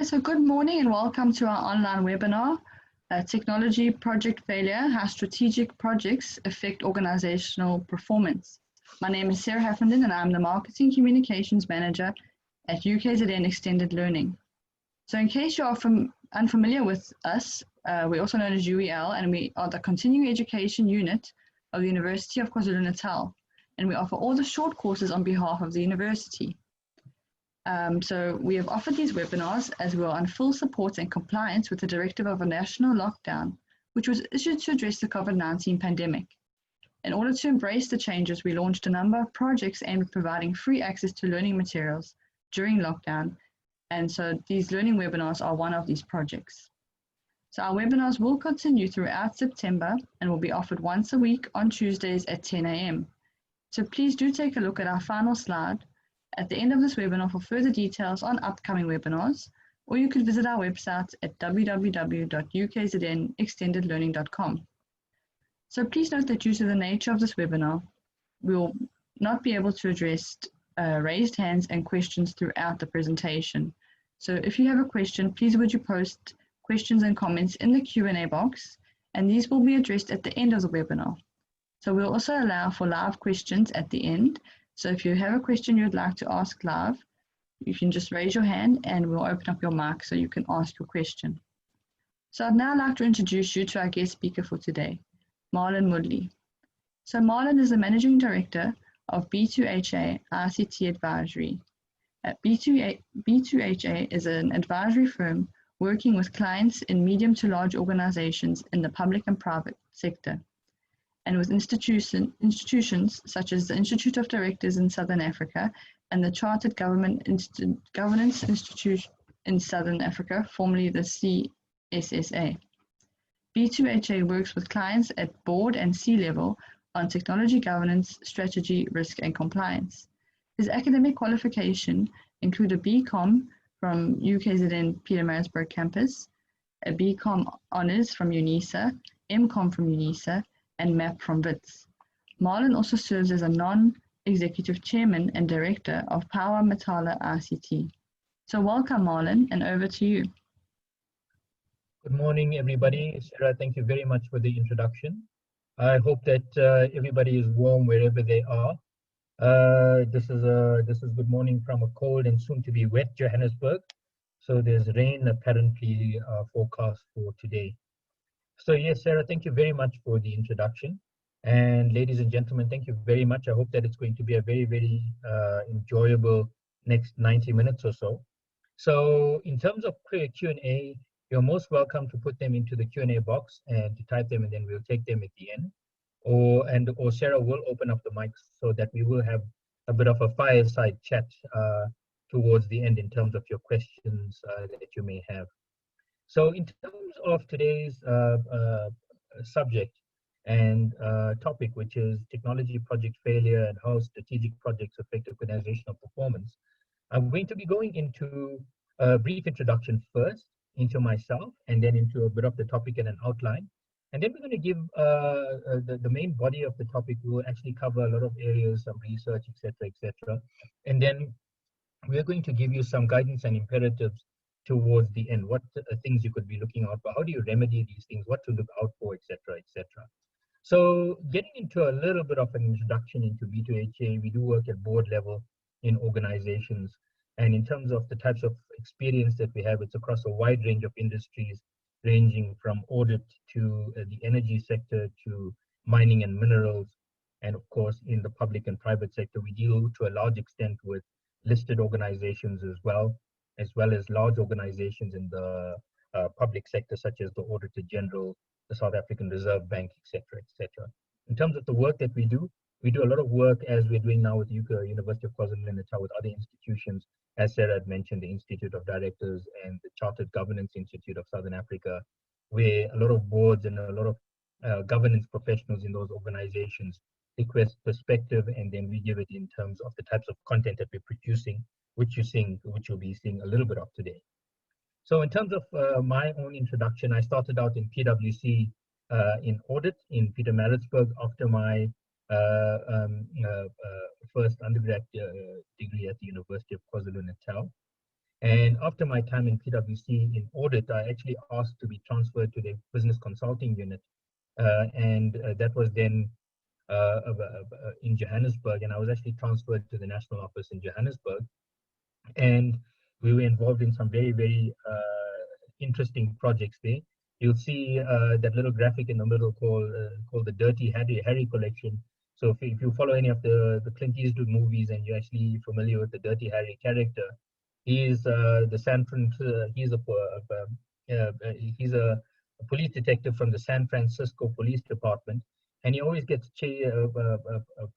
So good morning and welcome to our online webinar, Technology Project Failure, How Strategic Projects Affect Organizational Performance. My name is Sarah Heffenden and I'm the Marketing Communications Manager at UKZN Extended Learning. So in case you are unfamiliar with us, we're also known as UEL, and we are the Continuing Education Unit of the University of KwaZulu-Natal, and we offer all the short courses on behalf of the university. So we have offered these webinars as we are on full support and compliance with the directive of a national lockdown, which was issued to address the COVID-19 pandemic. In order to embrace the changes, we launched a number of projects aimed at providing free access to learning materials during lockdown. And so these learning webinars are one of these projects. So our webinars will continue throughout September and will be offered once a week on Tuesdays at 10 a.m. So please do take a look at our final slide at the end of this webinar for further details on upcoming webinars, or you could visit our website at www.ukznextendedlearning.com. So please note that due to the nature of this webinar, we will not be able to address raised hands and questions throughout the presentation. So if you have a question, please would you post questions and comments in the Q&A box, and these will be addressed at the end of the webinar. So we'll also allow for live questions at the end. So if you have a question you'd like to ask live, you can just raise your hand and we'll open up your mic so you can ask your question. So I'd now like to introduce you to our guest speaker for today, Marlon Moodley. So Marlon is the Managing Director of B2HA ICT Advisory. B2HA is an advisory firm working with clients in medium to large organizations in the public and private sector, and with institutions such as the Institute of Directors in Southern Africa and the Chartered Governance Institute in Southern Africa, formerly the CSSA. B2HA works with clients at board and C-level on technology governance, strategy, risk, and compliance. His academic qualification include a BCom from UKZN Pietermaritzburg campus, a BCom Honours from UNISA, MCom from UNISA, and MAP from WITS. Marlon also serves as a non-executive chairman and director of Power Matala ICT. So welcome, Marlon, and over to you. Good morning, everybody. Sarah, thank you very much for the introduction. I hope that everybody is warm wherever they are. This is good morning from a cold and soon to be wet Johannesburg. So there's rain apparently forecast for today. So yes, Sarah, thank you very much for the introduction. And ladies and gentlemen, thank you very much. I hope that it's going to be a very, very enjoyable next 90 minutes or so. So in terms of Q&A, you're most welcome to put them into the Q&A box and to type them, and then we'll take them at the end. Or Sarah will open up the mics so that we will have a bit of a fireside chat towards the end in terms of your questions that you may have. So in terms of today's subject and topic, which is technology project failure and how strategic projects affect organizational performance, I'm going to be going into a brief introduction first into myself, and then into a bit of the topic and an outline. And then we're going to give the main body of the topic. We will actually cover a lot of areas, some research, etc., etc. And then we're going to give you some guidance and imperatives towards the end, what things you could be looking out for, how do you remedy these things, what to look out for, etc., etc. So getting into a little bit of an introduction into B2HA, we do work at board level in organizations, and in terms of the types of experience that we have, it's across a wide range of industries, ranging from audit to the energy sector to mining and minerals, and of course in the public and private sector we deal to a large extent with listed organizations as well as large organizations in the public sector, such as the Auditor General, the South African Reserve Bank, etc., etc. In terms of the work that we do a lot of work, as we're doing now with University of KwaZulu-Natal, with other institutions, as Sarah had mentioned, the Institute of Directors and the Chartered Governance Institute of Southern Africa, where a lot of boards and a lot of governance professionals in those organizations request perspective, and then we give it in terms of the types of content that we're producing, which you'll be seeing a little bit of today. So in terms of my own introduction, I started out in PwC in audit in Pietermaritzburg after my first undergrad degree at the University of KwaZulu-Natal. And after my time in PwC in audit, I actually asked to be transferred to the business consulting unit. And that was then in Johannesburg. And I was actually transferred to the national office in Johannesburg. And we were involved in some very, very interesting projects there. You'll see that little graphic in the middle called the Dirty Harry collection. So if you follow any of the Clint Eastwood movies and you're actually familiar with the Dirty Harry character, he's the San Fran. He's a police detective from the San Francisco Police Department, and he always gets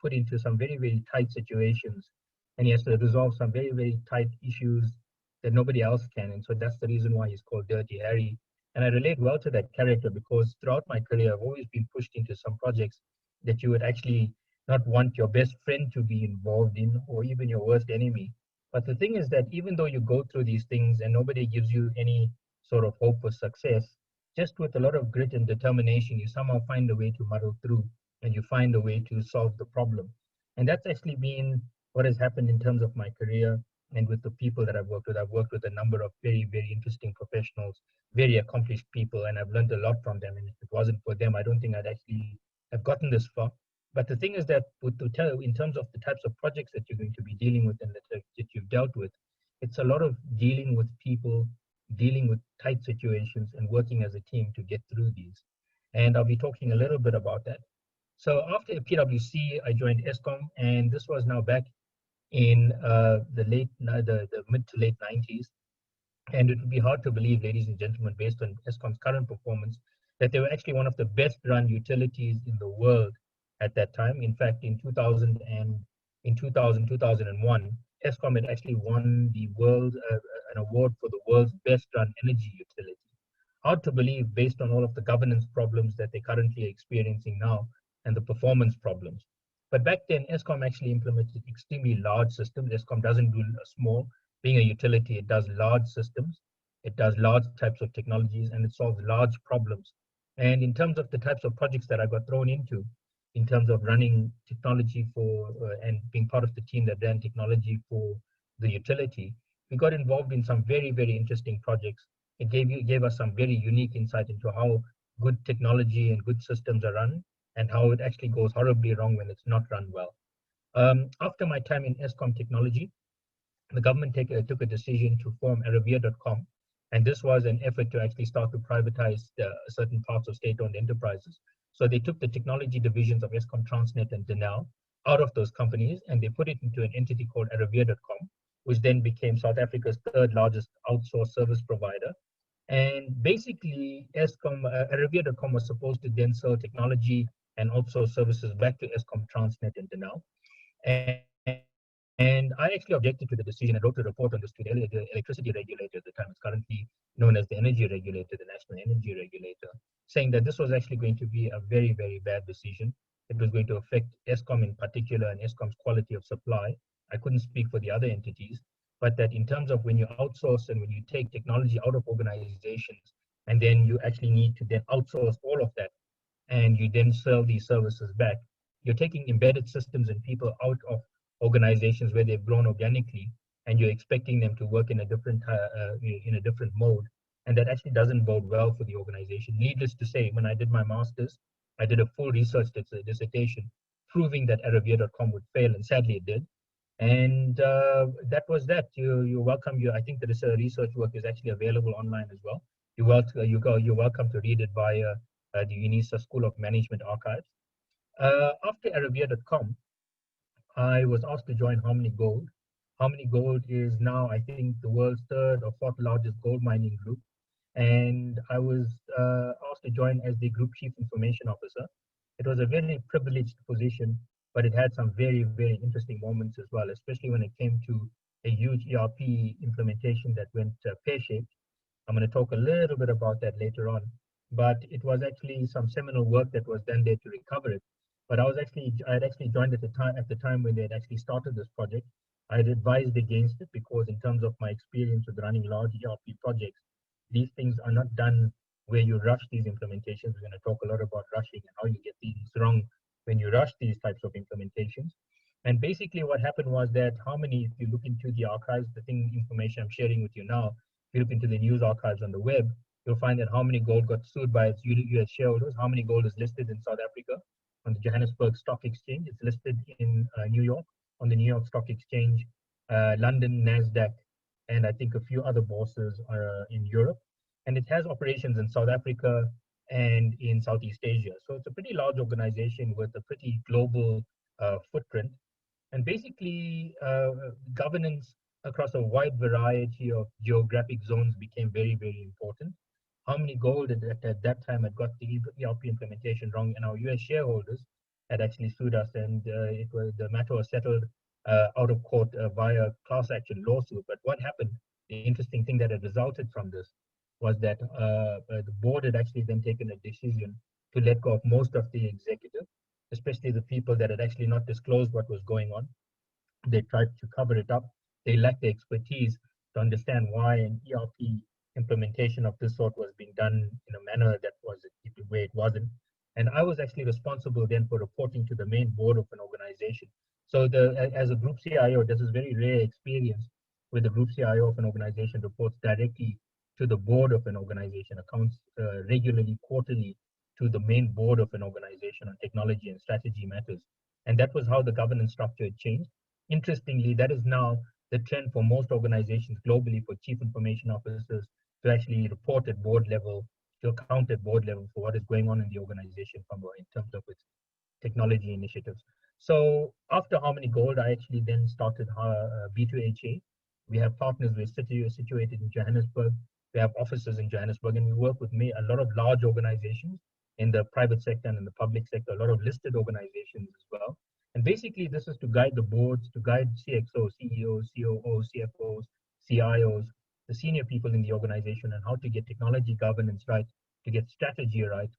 put into some very, very tight situations, and he has to resolve some very, very tight issues that nobody else can. And so that's the reason why he's called Dirty Harry. And I relate well to that character because throughout my career, I've always been pushed into some projects that you would actually not want your best friend to be involved in, or even your worst enemy. But the thing is that even though you go through these things and nobody gives you any sort of hope for success, just with a lot of grit and determination, you somehow find a way to muddle through and you find a way to solve the problem. And that's actually been what has happened in terms of my career and with the people that I've worked with. I've worked with a number of very, very interesting professionals, very accomplished people, and I've learned a lot from them. And if it wasn't for them, I don't think I'd actually have gotten this far. But the thing is that in terms of the types of projects that you're going to be dealing with and that you've dealt with, it's a lot of dealing with people, dealing with tight situations, and working as a team to get through these. And I'll be talking a little bit about that. So after PwC, I joined Eskom, and this was now back in the mid to late 90s. And it would be hard to believe, ladies and gentlemen, based on Eskom's current performance, that they were actually one of the best run utilities in the world at that time. In fact, in 2001, Eskom had actually won an award for the world's best run energy utility. Hard to believe based on all of the governance problems that they're currently experiencing now and the performance problems. But back then, Eskom actually implemented extremely large systems. Eskom doesn't do small. Being a utility, it does large systems, it does large types of technologies, and it solves large problems. And in terms of the types of projects that I got thrown into, in terms of running technology for and being part of the team that ran technology for the utility, we got involved in some very, very interesting projects. It gave us some very unique insight into how good technology and good systems are run, and how it actually goes horribly wrong when it's not run well. After my time in Eskom Technology, the government took a decision to form Arabia.com, and this was an effort to actually start to privatize certain parts of state-owned enterprises. So they took the technology divisions of Eskom, Transnet, and Denel out of those companies, and they put it into an entity called Arabia.com, which then became South Africa's third largest outsourced service provider. And basically, Arabia.com was supposed to then sell technology and outsource services back to Eskom, Transnet, and Denel. And I actually objected to the decision. I wrote a report on this to the electricity regulator at the time. It's currently known as the energy regulator, the national energy regulator, saying that this was actually going to be a very, very bad decision. It was going to affect Eskom in particular and Eskom's quality of supply. I couldn't speak for the other entities, but that in terms of when you outsource and when you take technology out of organizations, and then you actually need to then outsource all of that, and you then sell these services back, you're taking embedded systems and people out of organizations where they've grown organically, and you're expecting them to work in a different mode, and that actually doesn't bode well for the organization. Needless to say, when I did my master's, I did a full research dissertation proving that Arabia.com would fail, and sadly it did. And that was that. You're welcome. I think the research work is actually available online as well. You're welcome to read it via the UNISA School of Management archives. After Arabia.com, I was asked to join Harmony Gold. Harmony Gold is now, I think, the world's third or fourth largest gold mining group. And I was asked to join as the Group Chief Information Officer. It was a very privileged position, but it had some very, very interesting moments as well, especially when it came to a huge ERP implementation that went pear-shaped. I'm going to talk a little bit about that later on, but it was actually some seminal work that was done there to recover it. But I had actually joined at the time when they had actually started this project. I had advised against it because in terms of my experience with running large ERP projects, these things are not done where you rush these implementations. We're going to talk a lot about rushing and how you get things wrong when you rush these types of implementations. And basically what happened was that if you look into the archives, information I'm sharing with you now, if you look into the news archives on the web, you'll find that how many gold got sued by its US shareholders, how many gold is listed in South Africa on the Johannesburg Stock Exchange. It's listed in New York on the New York Stock Exchange, London, NASDAQ, and I think a few other bourses in Europe. And it has operations in South Africa and in Southeast Asia. So it's a pretty large organization with a pretty global footprint. And basically, governance across a wide variety of geographic zones became very, very important. How many gold at that time had got the ERP implementation wrong, and our US shareholders had actually sued us, and the matter was settled out of court via class action lawsuit. But what happened, the interesting thing that had resulted from this was that the board had actually then taken a decision to let go of most of the executive, especially the people that had actually not disclosed what was going on. They tried to cover it up. They lacked the expertise to understand why an ERP implementation of this sort was being done in a manner that was the way it wasn't. And I was actually responsible then for reporting to the main board of an organization. So as a group CIO, this is very rare experience where the group CIO of an organization reports directly to the board of an organization, accounts regularly, quarterly, to the main board of an organization on technology and strategy matters. And that was how the governance structure had changed. Interestingly, that is now the trend for most organizations globally, for chief information officers to actually report at board level, to account at board level for what is going on in the organization in terms of its technology initiatives. So after Harmony Gold, I actually then started B2HA. We have partners, we're situated in Johannesburg. We have offices in Johannesburg, and we work with a lot of large organizations in the private sector and in the public sector, a lot of listed organizations as well. And basically, this is to guide the boards, to guide CXOs, CEOs, COOs, CFOs, CIOs, the senior people in the organization, and how to get technology governance right, to get strategy right,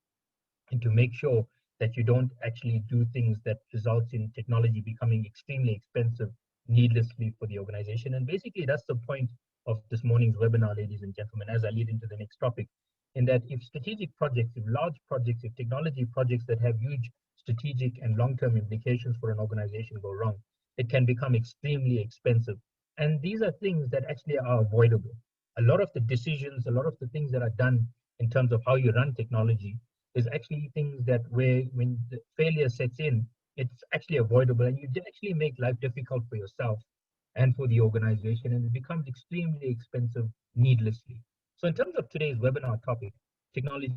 and to make sure that you don't actually do things that results in technology becoming extremely expensive needlessly for the organization. And basically, that's the point of this morning's webinar, ladies and gentlemen, as I lead into the next topic, in that if strategic projects, if large projects, if technology projects that have huge strategic and long-term implications for an organization go wrong, it can become extremely expensive. And these are things that actually are avoidable. A lot of the decisions, a lot of the things that are done in terms of how you run technology is actually things that when the failure sets in, it's actually avoidable, and you actually make life difficult for yourself and for the organization, and it becomes extremely expensive needlessly. So in terms of today's webinar topic, technology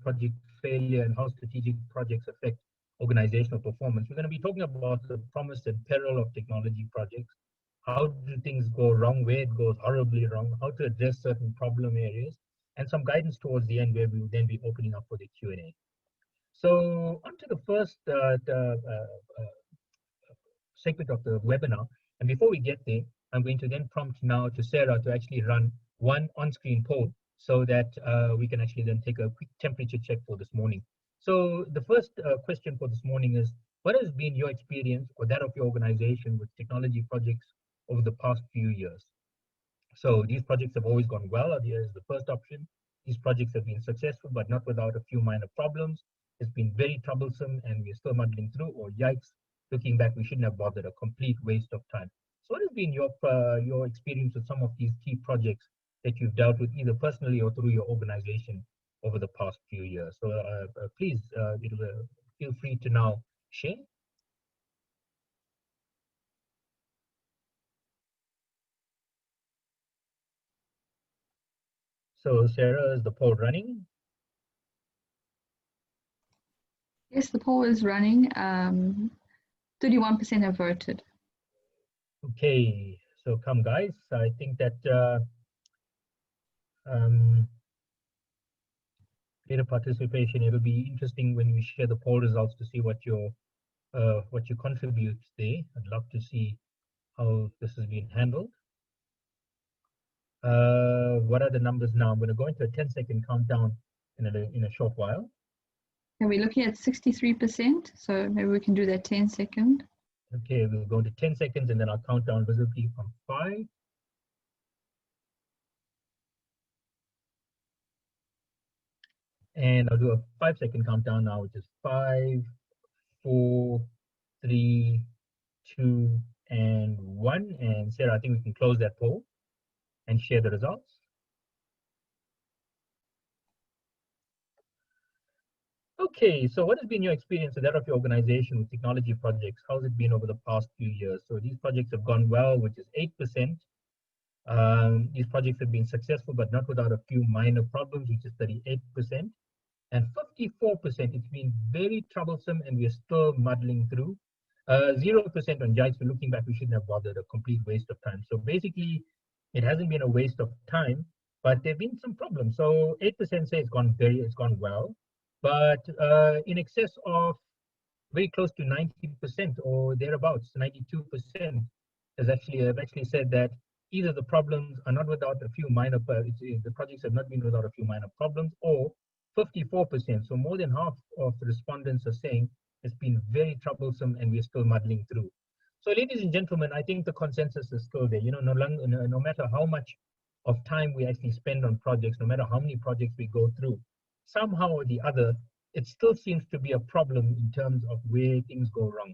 project failure and how strategic projects affect organizational performance, we're going to be talking about the promise and peril of technology projects, how do things go wrong, where it goes horribly wrong, how to address certain problem areas, and some guidance towards the end where we will then be opening up for the Q&A. So on to the first segment of the webinar. And before we get there, I'm going to then prompt now to Sarah to actually run one on-screen poll so that we can actually then take a quick temperature check for this morning. So the first question for this morning is, what has been your experience or that of your organization with technology projects over the past few years? So these projects have always gone well. Here's the first option. These projects have been successful, but not without a few minor problems. It's been very troublesome and we're still muddling through, or yikes, looking back, we shouldn't have bothered, a complete waste of time. So what has been your experience with some of these key projects that you've dealt with either personally or through your organization over the past few years? So please feel free to now share. So Sarah, is the poll running? Yes, the poll is running. 31% have voted. Okay, so come guys. I think that greater participation. It'll be interesting when we share the poll results to see what you contribute there. I'd love to see how this has been handled. What are the numbers now? I'm going to go into a 10-second countdown in a short while. And we're looking at 63%, so maybe we can do that 10-second. Okay, we'll go to 10 seconds and then I'll count down visibly from 5. And I'll do a 5-second countdown now, which is 5, 4, 3, 2, and 1. And Sarah, I think we can close that poll and share the results. Okay, so what has been your experience with that of your organization with technology projects? How's it been over the past few years? So these projects have gone well, which is 8%. These projects have been successful, but not without a few minor problems, which is 38%. And 54%, it's been very troublesome and we're still muddling through. 0% on yikes, we're looking back, we shouldn't have bothered, a complete waste of time. So basically, it hasn't been a waste of time, but there have been some problems. So 8% say it's gone well, but in excess of very close to 90% or thereabouts, 92% have actually said that either the problems are not without a few minor, the projects have not been without a few minor problems, or 54%, so more than half of the respondents are saying it's been very troublesome and we're still muddling through. So ladies and gentlemen, I think the consensus is still there. You know, no matter how much of time we actually spend on projects, no matter how many projects we go through, somehow or the other, it still seems to be a problem in terms of where things go wrong.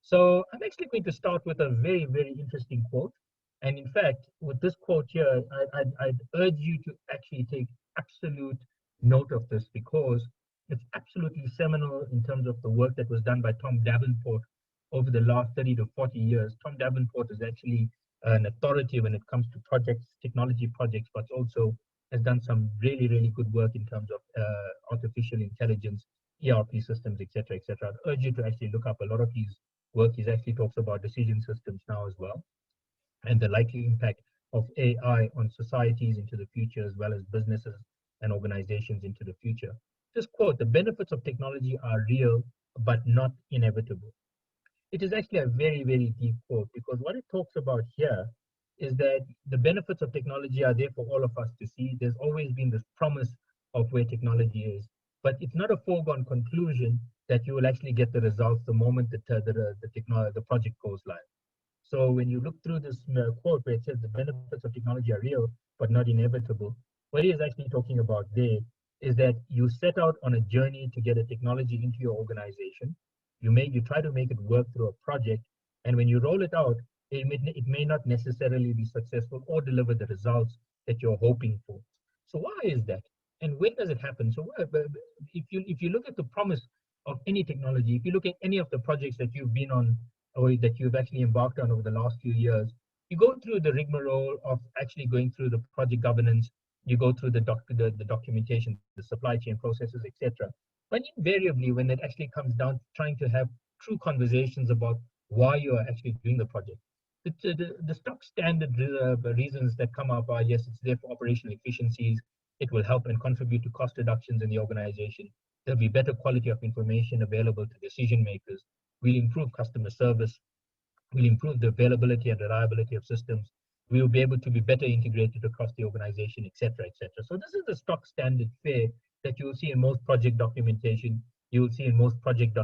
So I'm actually going to start with a very, very interesting quote. And in fact, with this quote here, I'd urge you to actually take absolute note of this, because it's absolutely seminal in terms of the work that was done by Tom Davenport over the last 30 to 40 years. Tom Davenport is actually an authority when it comes to projects, technology projects, but also has done some really, really good work in terms of artificial intelligence, ERP systems, etc., etc. I'd urge you to actually look up a lot of his work. He actually talks about decision systems now as well, and the likely impact of AI on societies into the future, as well as businesses and organizations into the future. This quote, the benefits of technology are real, but not inevitable. It is actually a very, very deep quote, because what it talks about here is that the benefits of technology are there for all of us to see. There's always been this promise of where technology is, but it's not a foregone conclusion that you will actually get the results the moment the project goes live. So when you look through this quote where it says the benefits of technology are real, but not inevitable, what he is actually talking about there is that you set out on a journey to get a technology into your organization. You try to make it work through a project, and when you roll it out, it may not necessarily be successful or deliver the results that you're hoping for. So why is that? And when does it happen? So if you look at the promise of any technology, if you look at any of the projects that you've been on or that you've actually embarked on over the last few years, you go through the rigmarole of actually going through the project governance, you go through the documentation, the supply chain processes, etc. But invariably, when it actually comes down to trying to have true conversations about why you are actually doing the project, the stock standard reasons that come up are, yes, it's there for operational efficiencies, it will help and contribute to cost reductions in the organization, there'll be better quality of information available to decision makers, we'll improve customer service, we'll improve the availability and reliability of systems, we will be able to be better integrated across the organization, etc., etc. So this is the stock standard fare that you will see in most project documentation, you will see in most project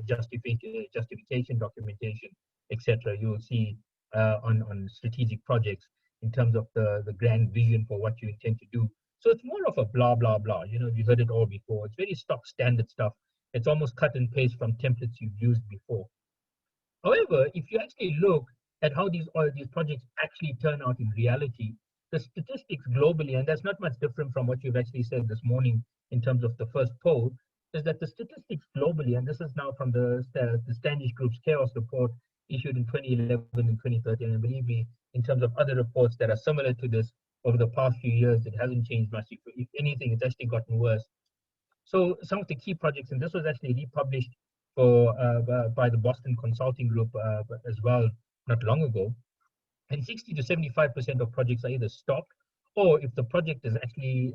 justification documentation, etc. You will see on strategic projects in terms of the grand vision for what you intend to do. So it's more of a blah, blah, blah. You know, you've heard it all before. It's very stock standard stuff. It's almost cut and paste from templates you've used before. However, if you actually look at how these projects actually turn out in reality, the statistics globally, and that's not much different from what you've actually said this morning in terms of the first poll, is that the statistics globally, and this is now from the Standish Group's Chaos Report issued in 2011 and 2013, and believe me, in terms of other reports that are similar to this over the past few years, it hasn't changed much. If anything, it's actually gotten worse. So some of the key projects, and this was actually republished by the Boston Consulting Group as well not long ago, and 60 to 75% of projects are either stopped, or if the project is actually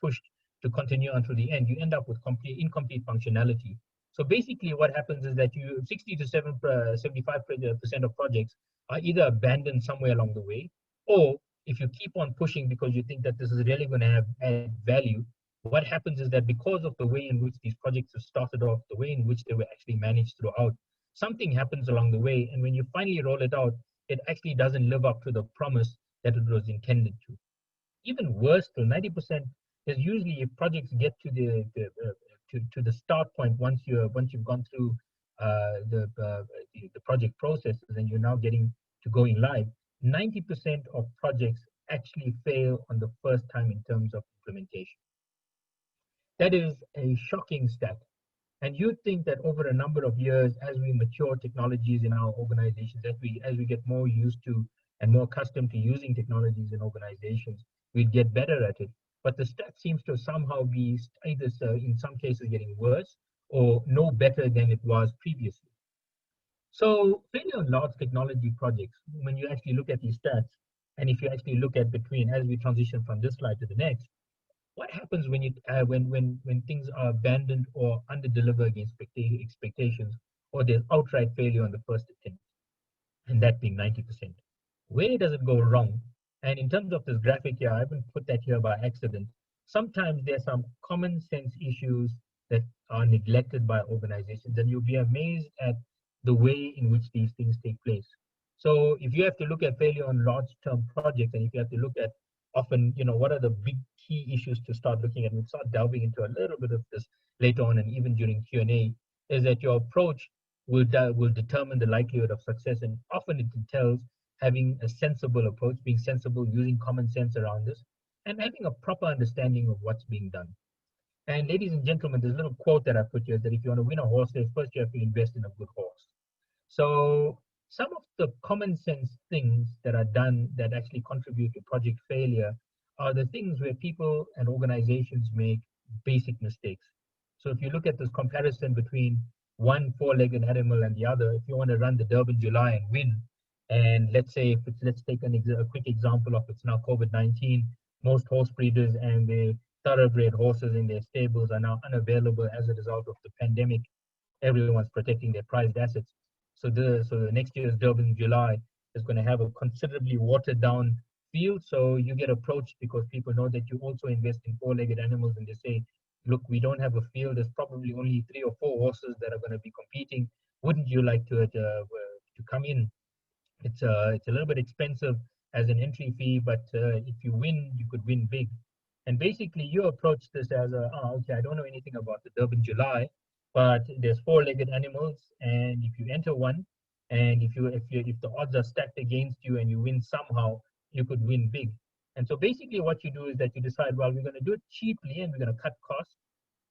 pushed to continue until the end, you end up with incomplete functionality. So basically what happens is that 60 to 75% of projects are either abandoned somewhere along the way, or if you keep on pushing because you think that this is really going to add value, what happens is that because of the way in which these projects have started off, the way in which they were actually managed throughout, something happens along the way, and when you finally roll it out, it actually doesn't live up to the promise that it was intended to. Even worse, still, 90% is usually if projects get to the start point once you've gone through the the project processes and you're now getting to going live, 90% of projects actually fail on the first time in terms of implementation. That is a shocking stat. And you'd think that over a number of years, as we mature technologies in our organizations, as we get more used to and more accustomed to using technologies in organizations, we'd get better at it. But the stat seems to somehow be either in some cases getting worse or no better than it was previously. So failure on large technology projects, when you actually look at these stats, and if you actually look at between, as we transition from this slide to the next, what happens when when things are abandoned or under-deliver against expectations, or there's outright failure on the first attempt, and that being 90%? Where does it go wrong? And in terms of this graphic here, I haven't put that here by accident. Sometimes there's some common sense issues that are neglected by organizations, and you'll be amazed at the way in which these things take place. So if you have to look at failure on large-term projects, and if you have to look at often, what are the big key issues to start looking at, and we'll start delving into a little bit of this later on, and even during Q&A, is that your approach will determine the likelihood of success, and often it entails having a sensible approach, being sensible, using common sense around this, and having a proper understanding of what's being done. And ladies and gentlemen, there's a little quote that I put here that if you want to win a horse race, first you have to invest in a good horse. So some of the common sense things that are done that actually contribute to project failure are the things where people and organizations make basic mistakes. So if you look at this comparison between one four-legged animal and the other, if you want to run the Durban July and win, and let's say, let's take a quick example of it's now COVID-19, most horse breeders and the thoroughbred horses in their stables are now unavailable as a result of the pandemic. Everyone's protecting their prized assets. So the next year's Durban July is going to have a considerably watered down field. So you get approached because people know that you also invest in four-legged animals, and they say, look, we don't have a field. There's probably only 3 or 4 horses that are going to be competing. Wouldn't you like to come in? It's a little bit expensive as an entry fee, but if you win, you could win big. And basically, you approach this as okay, I don't know anything about the Durban July, but there's four-legged animals, and if you enter one, and if the odds are stacked against you and you win somehow, you could win big. And so basically, what you do is that you decide, well, we're going to do it cheaply and we're going to cut costs.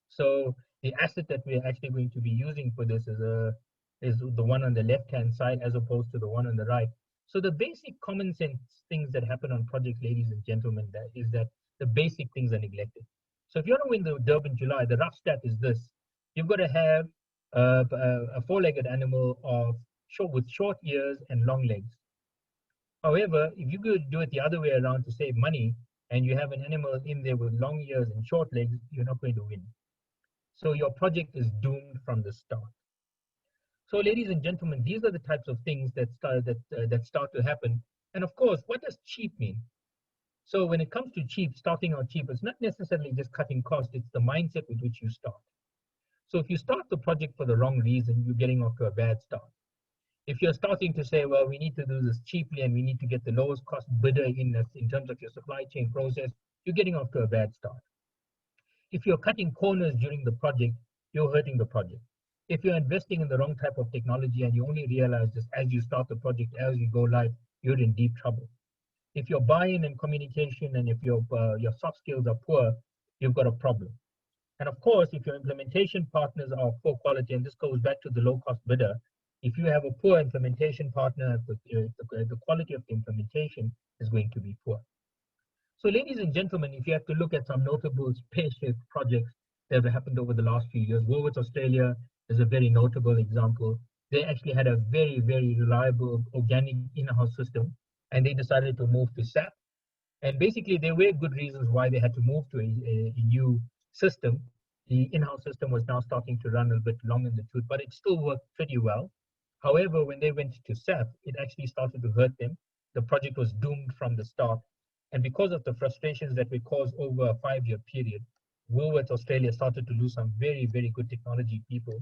So the asset that we're actually going to be using for this is the one on the left-hand side as opposed to the one on the right. So the basic common sense things that happen on projects, ladies and gentlemen, is that the basic things are neglected. So if you want to win the Durban July, the rough stat is this: you've got to have a four-legged animal with short ears and long legs. However, if you could do it the other way around to save money, and you have an animal in there with long ears and short legs, you're not going to win. So your project is doomed from the start. So, ladies and gentlemen, these are the types of things that start to happen. And of course, what does cheap mean? So when it comes to starting out cheap, it's not necessarily just cutting costs, it's the mindset with which you start. So if you start the project for the wrong reason, you're getting off to a bad start. If you're starting to say, well, we need to do this cheaply and we need to get the lowest cost bidder in terms of your supply chain process, you're getting off to a bad start. If you're cutting corners during the project, you're hurting the project. If you're investing in the wrong type of technology and you only realize this as you start the project, as you go live, you're in deep trouble. If your buy-in and communication and if your soft skills are poor, you've got a problem. And of course, if your implementation partners are of poor quality, and this goes back to the low-cost bidder, if you have a poor implementation partner, the quality of the implementation is going to be poor. So ladies and gentlemen, if you have to look at some notable Pear-Shaped projects that have happened over the last few years, Woolworths Australia is a very notable example. They actually had a very, very reliable organic in-house system, and they decided to move to SAP. And basically, there were good reasons why they had to move to a new system. The in-house system was now starting to run a bit long in the tooth, but it still worked pretty well. However, when they went to SAP, it actually started to hurt them. The project was doomed from the start. And because of the frustrations that were caused over a 5-year period, Woolworths Australia started to lose some very, very good technology people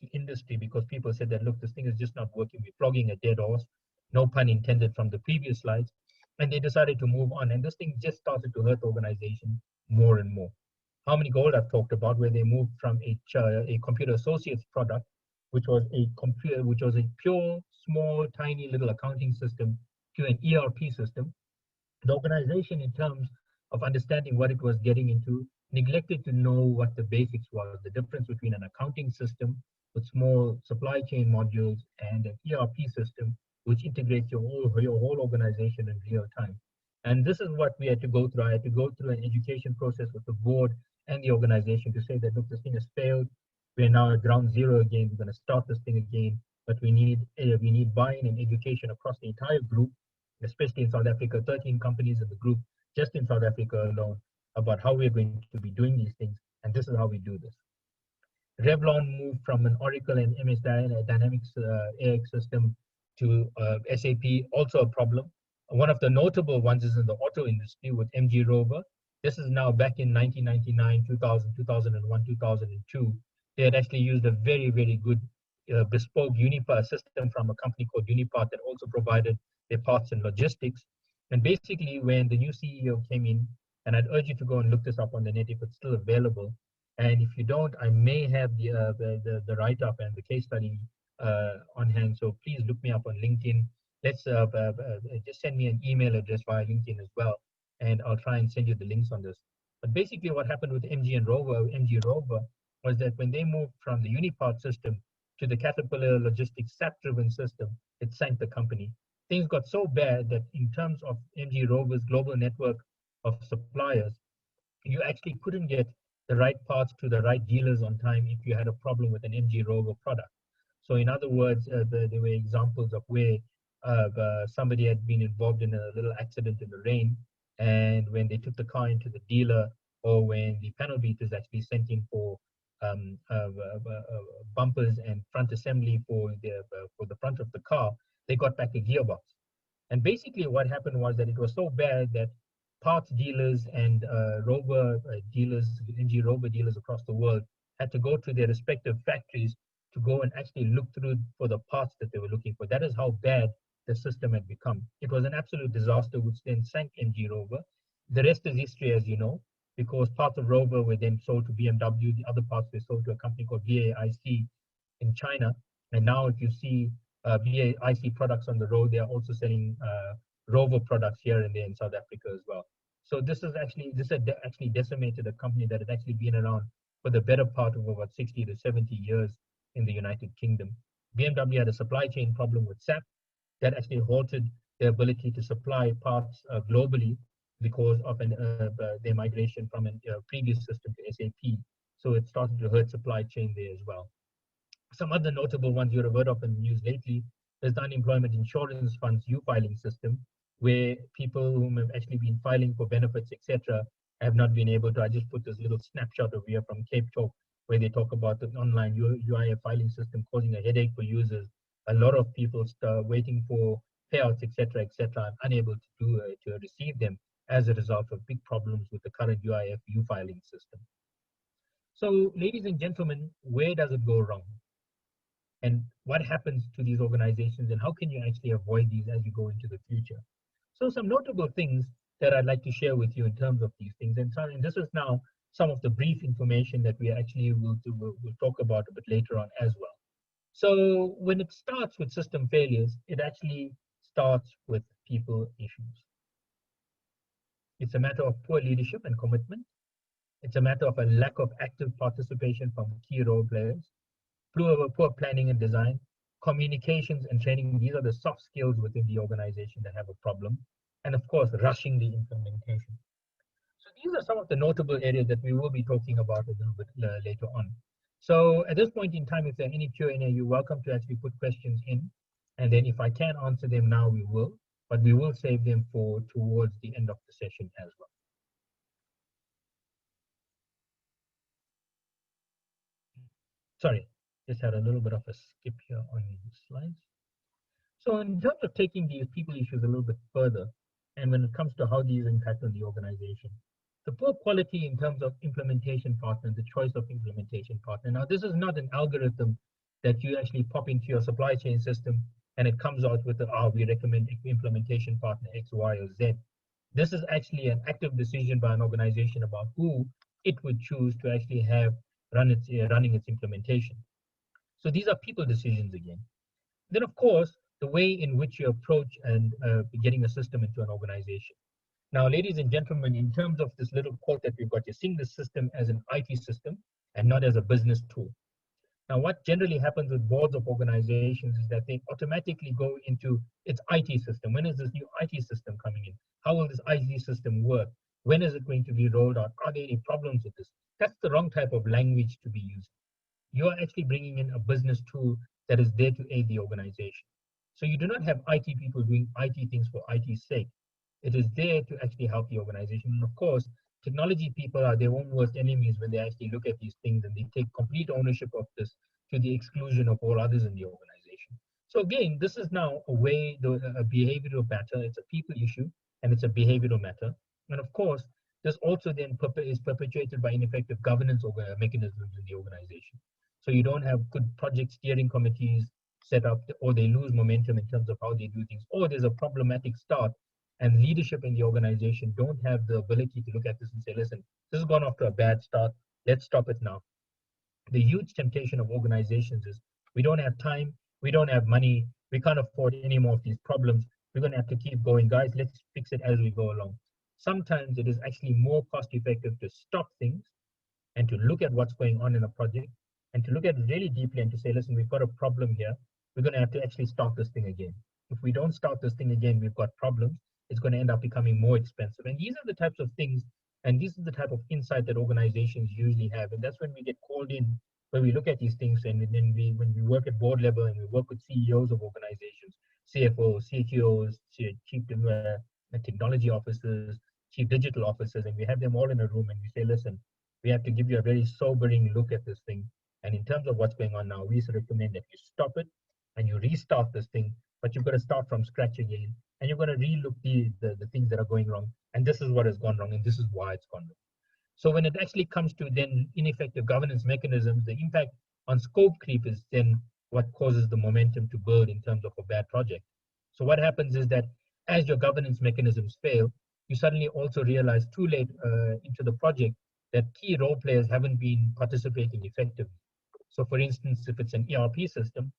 to industry because people said that, look, this thing is just not working. We're flogging a dead horse, no pun intended from the previous slides. And they decided to move on. And this thing just started to hurt the organization more and more. Harmony Gold I've talked about, where they moved from a computer associates product which was a computer, which was a pure, small, tiny little accounting system to an ERP system. The organization, in terms of understanding what it was getting into, neglected to know what the basics was, the difference between an accounting system with small supply chain modules and an ERP system, which integrates your whole organization in real time. And this is what we had to go through. I had to go through an education process with the board and the organization to say that, look, this thing has failed. We're now at ground zero again. We're going to start this thing again, but we need buy-in and education across the entire group, especially in South Africa, 13 companies in the group, just in South Africa alone, about how we're going to be doing these things, and this is how we do this. Revlon moved from an Oracle and MS Dynamics AX system to SAP, also a problem. One of the notable ones is in the auto industry with MG Rover. This is now back in 1999, 2000, 2001, 2002. They had actually used a very, very good bespoke Unipart system from a company called Unipart that also provided their parts and logistics. And basically, when the new CEO came in, and I'd urge you to go and look this up on the net if it's still available. And if you don't, I may have the write-up and the case study on hand. So please look me up on LinkedIn. Let's just send me an email address via LinkedIn as well, and I'll try and send you the links on this. But basically, what happened with MG Rover, was that when they moved from the Unipart system to the Caterpillar Logistics SAP-driven system, it sank the company. Things got so bad that in terms of MG Rover's global network of suppliers, you actually couldn't get the right parts to the right dealers on time if you had a problem with an MG Rover product. So in other words, there were examples of where somebody had been involved in a little accident in the rain, and when they took the car into the dealer, or when the panel beaters actually sent in for bumpers and front assembly for the front of the car, they got back a gearbox. And basically what happened was that it was so bad that parts dealers and Rover dealers, MG Rover dealers across the world, had to go to their respective factories to go and actually look through for the parts that they were looking for. That is how bad the system had become. It was an absolute disaster, which then sank MG Rover. The rest is history, as you know, because parts of Rover were then sold to BMW. The other parts were sold to a company called BAIC in China. And now if you see BAIC products on the road, they are also selling Rover products here and there in South Africa as well. So this had actually decimated a company that had actually been around for the better part of about 60 to 70 years in the United Kingdom. BMW had a supply chain problem with SAP that actually halted their ability to supply parts globally because of their migration from a previous system to SAP. So it started to hurt supply chain there as well. Some other notable ones you have heard of in the news lately is the Unemployment Insurance Fund's U-filing system, where people who have actually been filing for benefits, etc., have not been able to. I just put this little snapshot over here from Cape Talk, where they talk about the online UIF filing system causing a headache for users. A lot of people start waiting for payouts, etc., etc., and unable to receive them as a result of big problems with the current UIF U-filing system. So, ladies and gentlemen, where does it go wrong? And what happens to these organizations, and how can you actually avoid these as you go into the future? So some notable things that I'd like to share with you in terms of these things. And this is now some of the brief information that we actually will talk about a bit later on as well. So when it starts with system failures, it actually starts with people issues. It's a matter of poor leadership and commitment. It's a matter of a lack of active participation from key role players. Poor planning and design, communications and training. These are the soft skills within the organization that have a problem. And of course, rushing the implementation. So these are some of the notable areas that we will be talking about a little bit later on. So at this point in time, if there are any Q&A, you're welcome to actually put questions in. And then if I can answer them now, we will. But we will save them for towards the end of the session as well. Sorry. Just had a little bit of a skip here on the slides. So in terms of taking these people issues a little bit further, and when it comes to how these impact on the organization, the poor quality in terms of implementation partner, the choice of implementation partner. Now, this is not an algorithm that you actually pop into your supply chain system and it comes out with we recommend implementation partner X, Y, or Z. This is actually an active decision by an organization about who it would choose to actually have running its implementation. So these are people decisions again. Then, of course, the way in which you approach and getting a system into an organization. Now, ladies and gentlemen, in terms of this little quote that we've got, you're seeing the system as an IT system and not as a business tool. Now, what generally happens with boards of organizations is that they automatically go into its IT system. When is this new IT system coming in? How will this IT system work? When is it going to be rolled out? Are there any problems with this? That's the wrong type of language to be used. You're actually bringing in a business tool that is there to aid the organization. So you do not have IT people doing IT things for IT's sake. It is there to actually help the organization. And of course, technology people are their own worst enemies when they actually look at these things and they take complete ownership of this to the exclusion of all others in the organization. So again, this is now a way, a behavioral matter. It's a people issue and it's a behavioral matter. And of course, this also then is perpetuated by ineffective governance mechanisms in the organization. So you don't have good project steering committees set up, or they lose momentum in terms of how they do things, or there's a problematic start and leadership in the organization don't have the ability to look at this and say, listen, this has gone off to a bad start. Let's stop it now. The huge temptation of organizations is we don't have time, we don't have money, we can't afford any more of these problems. We're going to have to keep going. Guys, let's fix it as we go along. Sometimes it is actually more cost effective to stop things and to look at what's going on in a project and to look at it really deeply and to say, listen, we've got a problem here. We're going to have to actually start this thing again. If we don't start this thing again, we've got problems. It's going to end up becoming more expensive. And these are the types of things, and this is the type of insight that organizations usually have. And that's when we get called in, when we look at these things, and then when we work at board level and we work with CEOs of organizations, CFOs, CTOs, chief technology officers, chief digital officers, and we have them all in a room and we say, listen, we have to give you a very sobering look at this thing. And in terms of what's going on now, we recommend that you stop it and you restart this thing, but you've got to start from scratch again. And you're going to relook the things that are going wrong. And this is what has gone wrong, and this is why it's gone wrong. So when it actually comes to then ineffective governance mechanisms, the impact on scope creep is then what causes the momentum to build in terms of a bad project. So what happens is that as your governance mechanisms fail, you suddenly also realize too late into the project that key role players haven't been participating effectively. So for instance, if it's an ERP system,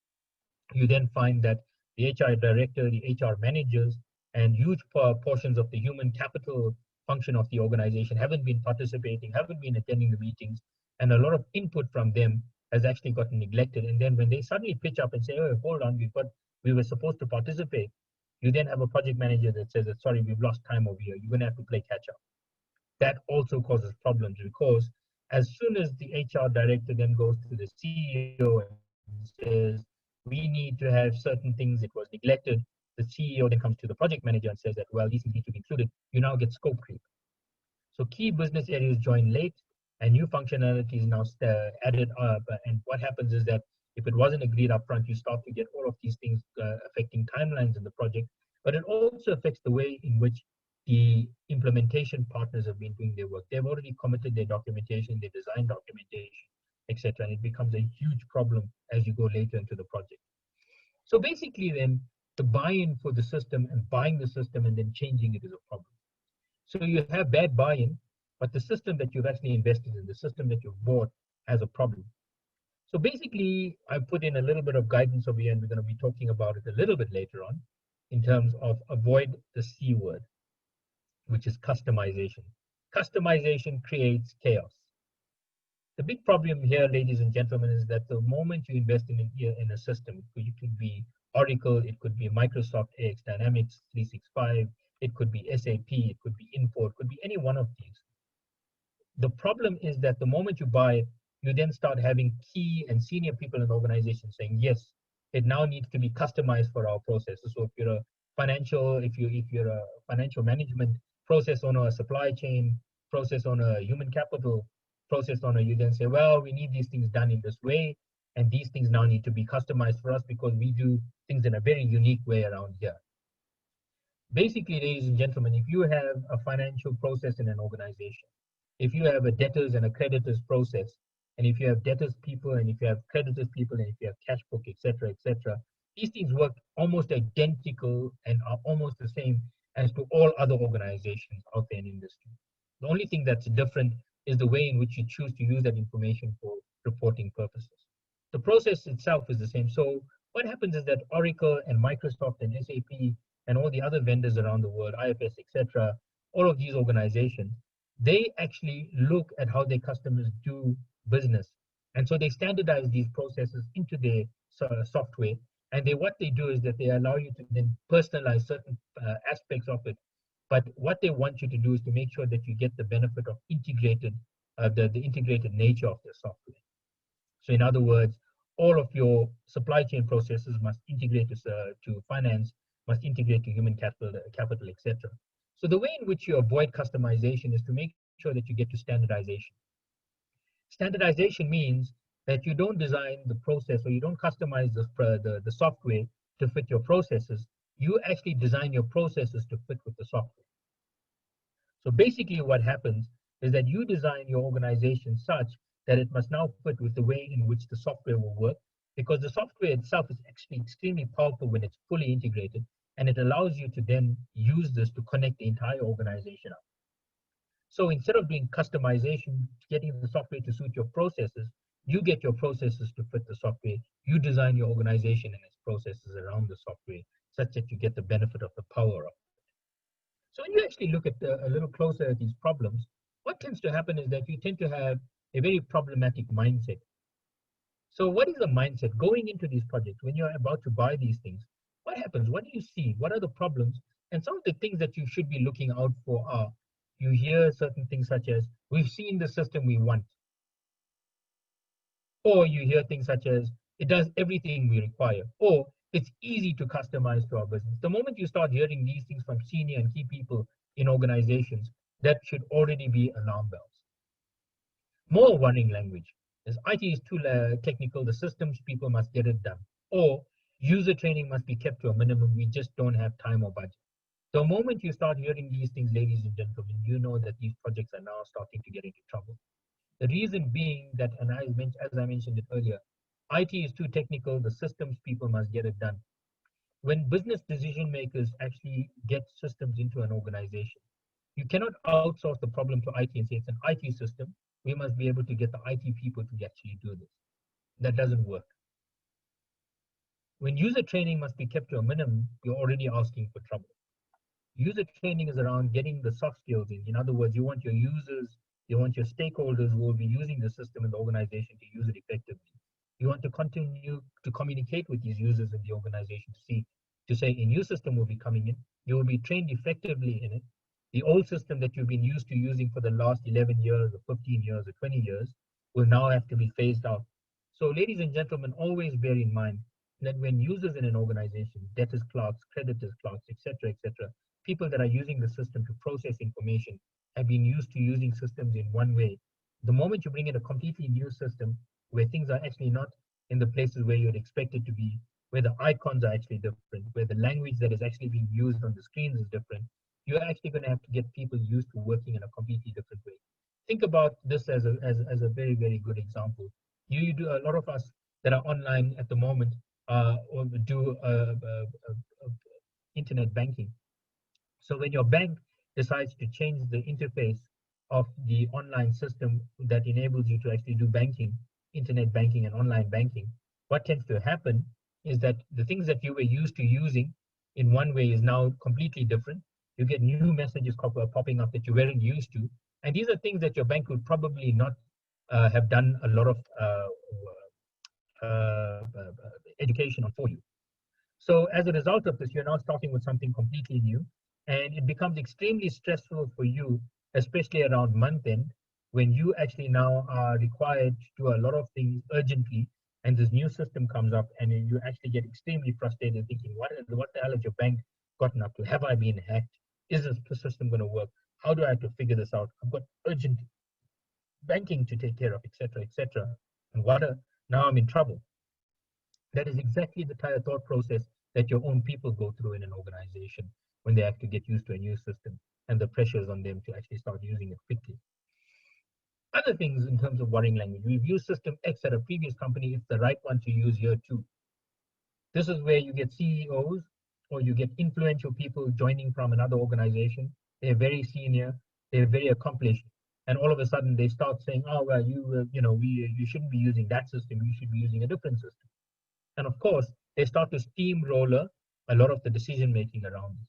you then find that the HR director, the HR managers, and huge portions of the human capital function of the organization haven't been participating, haven't been attending the meetings, and a lot of input from them has actually gotten neglected. And then when they suddenly pitch up and say, oh, hold on, we were supposed to participate, you then have a project manager that says, sorry, we've lost time over here. You're going to have to play catch up. That also causes problems because as soon as the HR director then goes to the CEO and says, we need to have certain things, it was neglected, the CEO then comes to the project manager and says that, well, these things need to be included. You now get scope creep. So key business areas join late and new functionality is now added up. And what happens is that if it wasn't agreed up front, you start to get all of these things affecting timelines in the project, but it also affects the way in which the implementation partners have been doing their work. They've already committed their documentation, their design documentation, etc. And it becomes a huge problem as you go later into the project. So basically then, the buy-in for the system and buying the system and then changing it is a problem. So you have bad buy-in, but the system that you've actually invested in, the system that you've bought has a problem. So basically, I put in a little bit of guidance over here, and we're going to be talking about it a little bit later on in terms of avoid the C word, which is customization. Customization creates chaos. The big problem here, ladies and gentlemen, is that the moment you invest in a system, it could be Oracle, it could be Microsoft AX Dynamics 365, it could be SAP, it could be Info, it could be any one of these. The problem is that the moment you buy it, you then start having key and senior people in the organization saying, yes, it now needs to be customized for our processes. So if you're a financial management process owner, a supply chain process owner, a human capital process owner, you then say, well, we need these things done in this way, and these things now need to be customized for us because we do things in a very unique way around here. Basically, ladies and gentlemen, if you have a financial process in an organization, if you have a debtors and a creditors process, and if you have debtors people, and if you have creditors people, and if you have cash book, etc., these things work almost identical and are almost the same as to all other organizations out there in industry. The only thing that's different is the way in which you choose to use that information for reporting purposes. The process itself is the same. So what happens is that Oracle and Microsoft and SAP and all the other vendors around the world, IFS, etc., all of these organizations, they actually look at how their customers do business. And so they standardize these processes into their software. And what they do is that they allow you to then personalize certain aspects of it. But what they want you to do is to make sure that you get the benefit of integrated, the integrated nature of the software. So in other words, all of your supply chain processes must integrate to finance, must integrate to human capital, etc. So the way in which you avoid customization is to make sure that you get to standardization. Standardization means that you don't design the process or you don't customize the software to fit your processes. You actually design your processes to fit with the software. So basically what happens is that you design your organization such that it must now fit with the way in which the software will work, because the software itself is actually extremely powerful when it's fully integrated, and it allows you to then use this to connect the entire organization up. So instead of doing customization, getting the software to suit your processes, you get your processes to fit the software. You design your organization and its processes around the software such that you get the benefit of the power of it. So when you actually look at a little closer at these problems, what tends to happen is that you tend to have a very problematic mindset. So what is the mindset going into these projects when you're about to buy these things? What happens? What do you see? What are the problems? And some of the things that you should be looking out for are, you hear certain things such as, we've seen the system we want. Or you hear things such as, it does everything we require. Or it's easy to customize to our business. The moment you start hearing these things from senior and key people in organizations, that should already be alarm bells. More warning language is IT is too technical, the systems people must get it done. Or user training must be kept to a minimum, we just don't have time or budget. The moment you start hearing these things, ladies and gentlemen, you know that these projects are now starting to get into trouble. The reason being that, and as I mentioned it earlier, IT is too technical, the systems people must get it done. When business decision makers actually get systems into an organization, you cannot outsource the problem to IT and say it's an IT system. We must be able to get the IT people to actually do this. That doesn't work. When user training must be kept to a minimum, you're already asking for trouble. User training is around getting the soft skills in. In other words, you want your users, you want your stakeholders who will be using the system in the organization to use it effectively. You want to continue to communicate with these users in the organization to say a new system will be coming in. You will be trained effectively in it. The old system that you've been used to using for the last 11 years or 15 years or 20 years will now have to be phased out. So ladies and gentlemen, always bear in mind that when users in an organization, debtors clerks, creditors clerks, etc., people that are using the system to process information have been used to using systems in one way. The moment you bring in a completely new system where things are actually not in the places where you'd expect it to be, where the icons are actually different, where the language that is actually being used on the screens is different, you're actually going to have to get people used to working in a completely different way. Think about this as a very, very good example. You do, a lot of us that are online at the moment or do internet banking. So when your bank decides to change the interface of the online system that enables you to actually do banking, internet banking and online banking, what tends to happen is that the things that you were used to using in one way is now completely different. You get new messages popping up that you weren't used to. And these are things that your bank would probably not have done a lot of education on for you. So as a result of this, you're now starting with something completely new, and it becomes extremely stressful for you, especially around month end, when you actually now are required to do a lot of things urgently, and this new system comes up, and you actually get extremely frustrated, thinking, what the hell has your bank gotten up to? Have I been hacked? Is this system going to work? How do I have to figure this out? I've got urgent banking to take care of, etc. And now I'm in trouble. That is exactly the thought process that your own people go through in an organization when they have to get used to a new system and the pressures on them to actually start using it quickly. Other things in terms of worrying language, we've used system X at a previous company, it's the right one to use here too. This is where you get CEOs or you get influential people joining from another organization. They're very senior, they're very accomplished, And all of a sudden they start saying, oh, well, you shouldn't be using that system, you should be using a different system. And of course, they start to steamroller a lot of the decision making around this.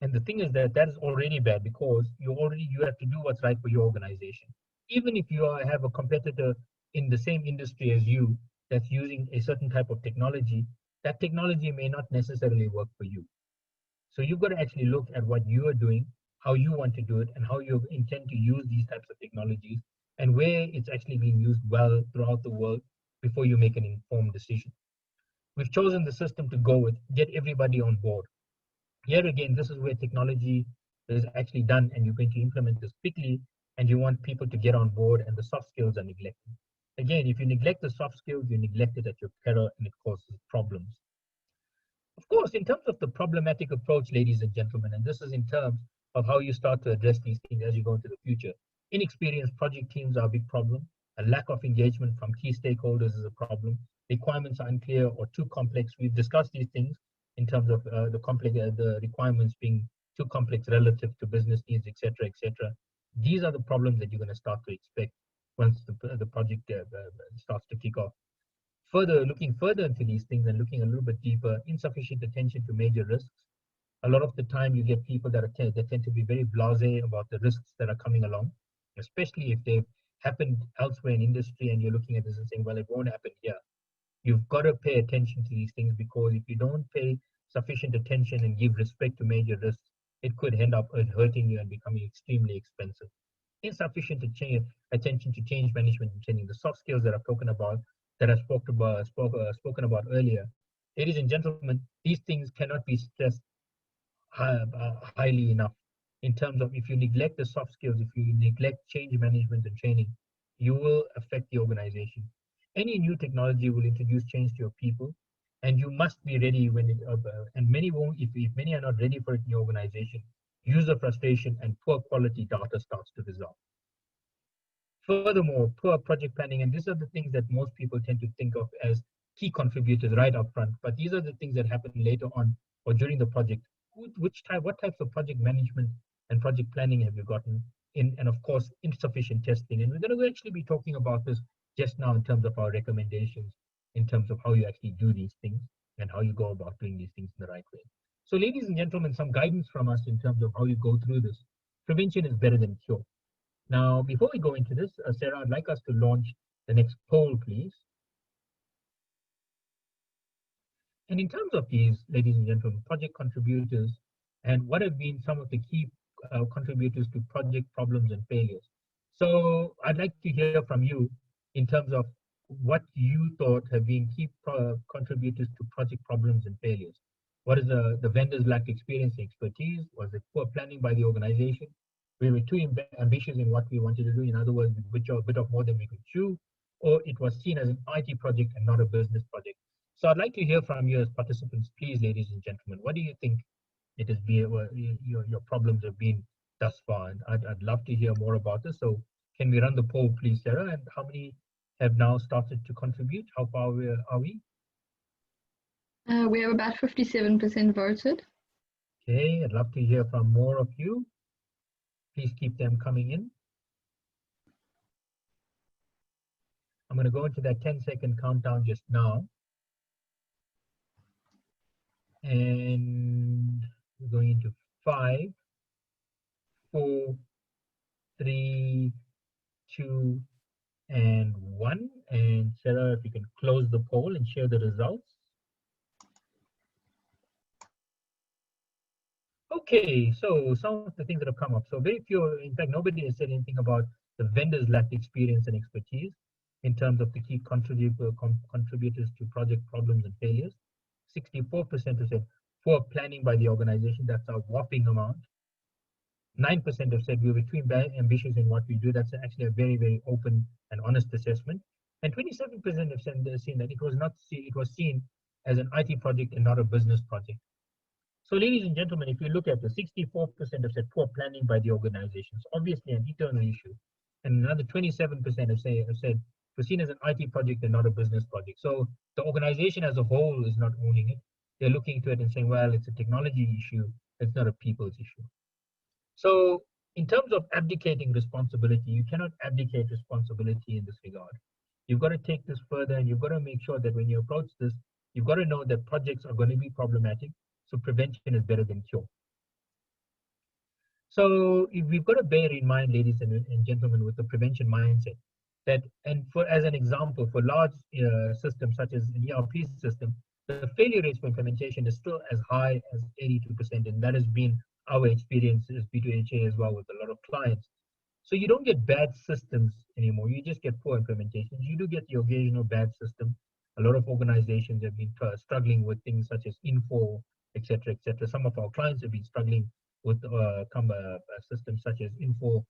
And the thing is that that is already bad because you have to do what's right for your organization. Even if you have a competitor in the same industry as you that's using a certain type of technology, that technology may not necessarily work for you. So you've got to actually look at what you are doing, how you want to do it, and how you intend to use these types of technologies, and where it's actually being used well throughout the world before you make an informed decision. We've chosen the system to go with, get everybody on board. Here again, this is where technology is actually done, and you're going to implement this quickly, and you want people to get on board, and the soft skills are neglected. Again, if you neglect the soft skills, you neglect it at your peril, and it causes problems. Of course, in terms of the problematic approach, ladies and gentlemen, and this is in terms of how you start to address these things as you go into the future. Inexperienced project teams are a big problem. A lack of engagement from key stakeholders is a problem. Requirements are unclear or too complex. We've discussed these things in terms of the requirements being too complex relative to business needs, etc., etc. These are the problems that you're going to start to expect once the project starts to kick off. Looking further into these things and looking a little bit deeper, insufficient attention to major risks. A lot of the time you get people that tend to be very blasé about the risks that are coming along, especially if they've happened elsewhere in industry and you're looking at this and saying, well, it won't happen here. You've got to pay attention to these things, because if you don't pay sufficient attention and give respect to major risks, it could end up hurting you and becoming extremely expensive. Insufficient attention to change management and training, the soft skills that I've spoken about, that I spoken about earlier. Ladies and gentlemen, these things cannot be stressed highly enough. In terms of, if you neglect the soft skills, if you neglect change management and training, you will affect the organization. Any new technology will introduce change to your people, and you must be ready when it. And many won't. If many are not ready for it in your organization, user frustration and poor quality data starts to result. Furthermore, poor project planning, and these are the things that most people tend to think of as key contributors right up front, but these are the things that happen later on or during the project. What types of project management and project planning have you gotten in? And of course, insufficient testing. And we're going to actually be talking about this just now in terms of our recommendations, in terms of how you actually do these things and how you go about doing these things in the right way. So ladies and gentlemen, some guidance from us in terms of how you go through this. Prevention is better than cure. Now, before we go into this, Sarah, I'd like us to launch the next poll, please. And in terms of these, ladies and gentlemen, project contributors, and what have been some of the key contributors to project problems and failures. So I'd like to hear from you in terms of what you thought have been key contributors to project problems and failures. What is the vendors lacked experience and expertise? Was it poor planning by the organization? We were too ambitious in what we wanted to do. In other words, we put a bit of more than we could chew, or it was seen as an IT project and not a business project. So I'd like to hear from you as participants, please, ladies and gentlemen. What do you think it has been, your problems have been thus far? And I'd love to hear more about this. So can we run the poll, please, Sarah? And how many have now started to contribute? How far are we? We have about 57% voted. Okay, I'd love to hear from more of you. Please keep them coming in. I'm going to go into that 10-second countdown just now. And we're going into 5, 4, 3, 2, and 1. And Sarah, if you can close the poll and share the results. Okay, so some of the things that have come up. So very few, in fact, nobody has said anything about the vendors lack experience and expertise in terms of the key contributors to project problems and failures. 64% have said poor planning by the organization. That's a whopping amount. 9% have said we were too ambitious in what we do. That's actually a very, very open and honest assessment. And 27% have seen that it was seen as an IT project and not a business project. So ladies and gentlemen, if you look at the 64% have said poor planning by the organization, it's obviously an internal issue. And another 27% have said it was seen as an IT project and not a business project. So the organization as a whole is not owning it. They're looking to it and saying, well, it's a technology issue, it's not a people's issue. So In terms of abdicating responsibility, you cannot abdicate responsibility in this regard. You've got to take this further, and you've got to make sure that when you approach this, you've got to know that projects are going to be problematic, so prevention is better than cure. So we've got to bear in mind, ladies and gentlemen, with the prevention mindset, that, and for as an example, for large systems such as an ERP system, the failure rates for implementation is still as high as 82%, and that has been our experience as B2HA as well with a lot of clients. So you don't get bad systems anymore. You just get poor implementations. You do get the occasional bad system. A lot of organizations have been struggling with things such as info, etc., etc. Some of our clients have been struggling with systems such as info,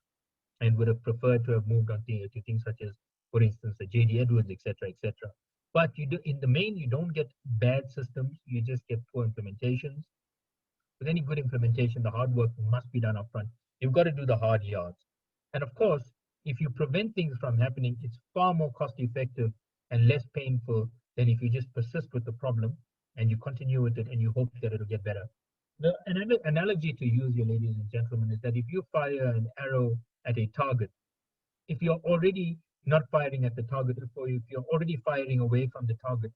and would have preferred to have moved on to things such as, for instance, the JD Edwards, etc., etc. But you do, in the main, you don't get bad systems. You just get poor implementations. With any good implementation, the hard work must be done upfront. You've got to do the hard yards. And of course, if you prevent things from happening, it's far more cost effective and less painful than if you just persist with the problem and you continue with it and you hope that it'll get better. The analogy to use here, ladies and gentlemen, is that if you fire an arrow at a target, if you're already not firing at the target, or if you're already firing away from the target,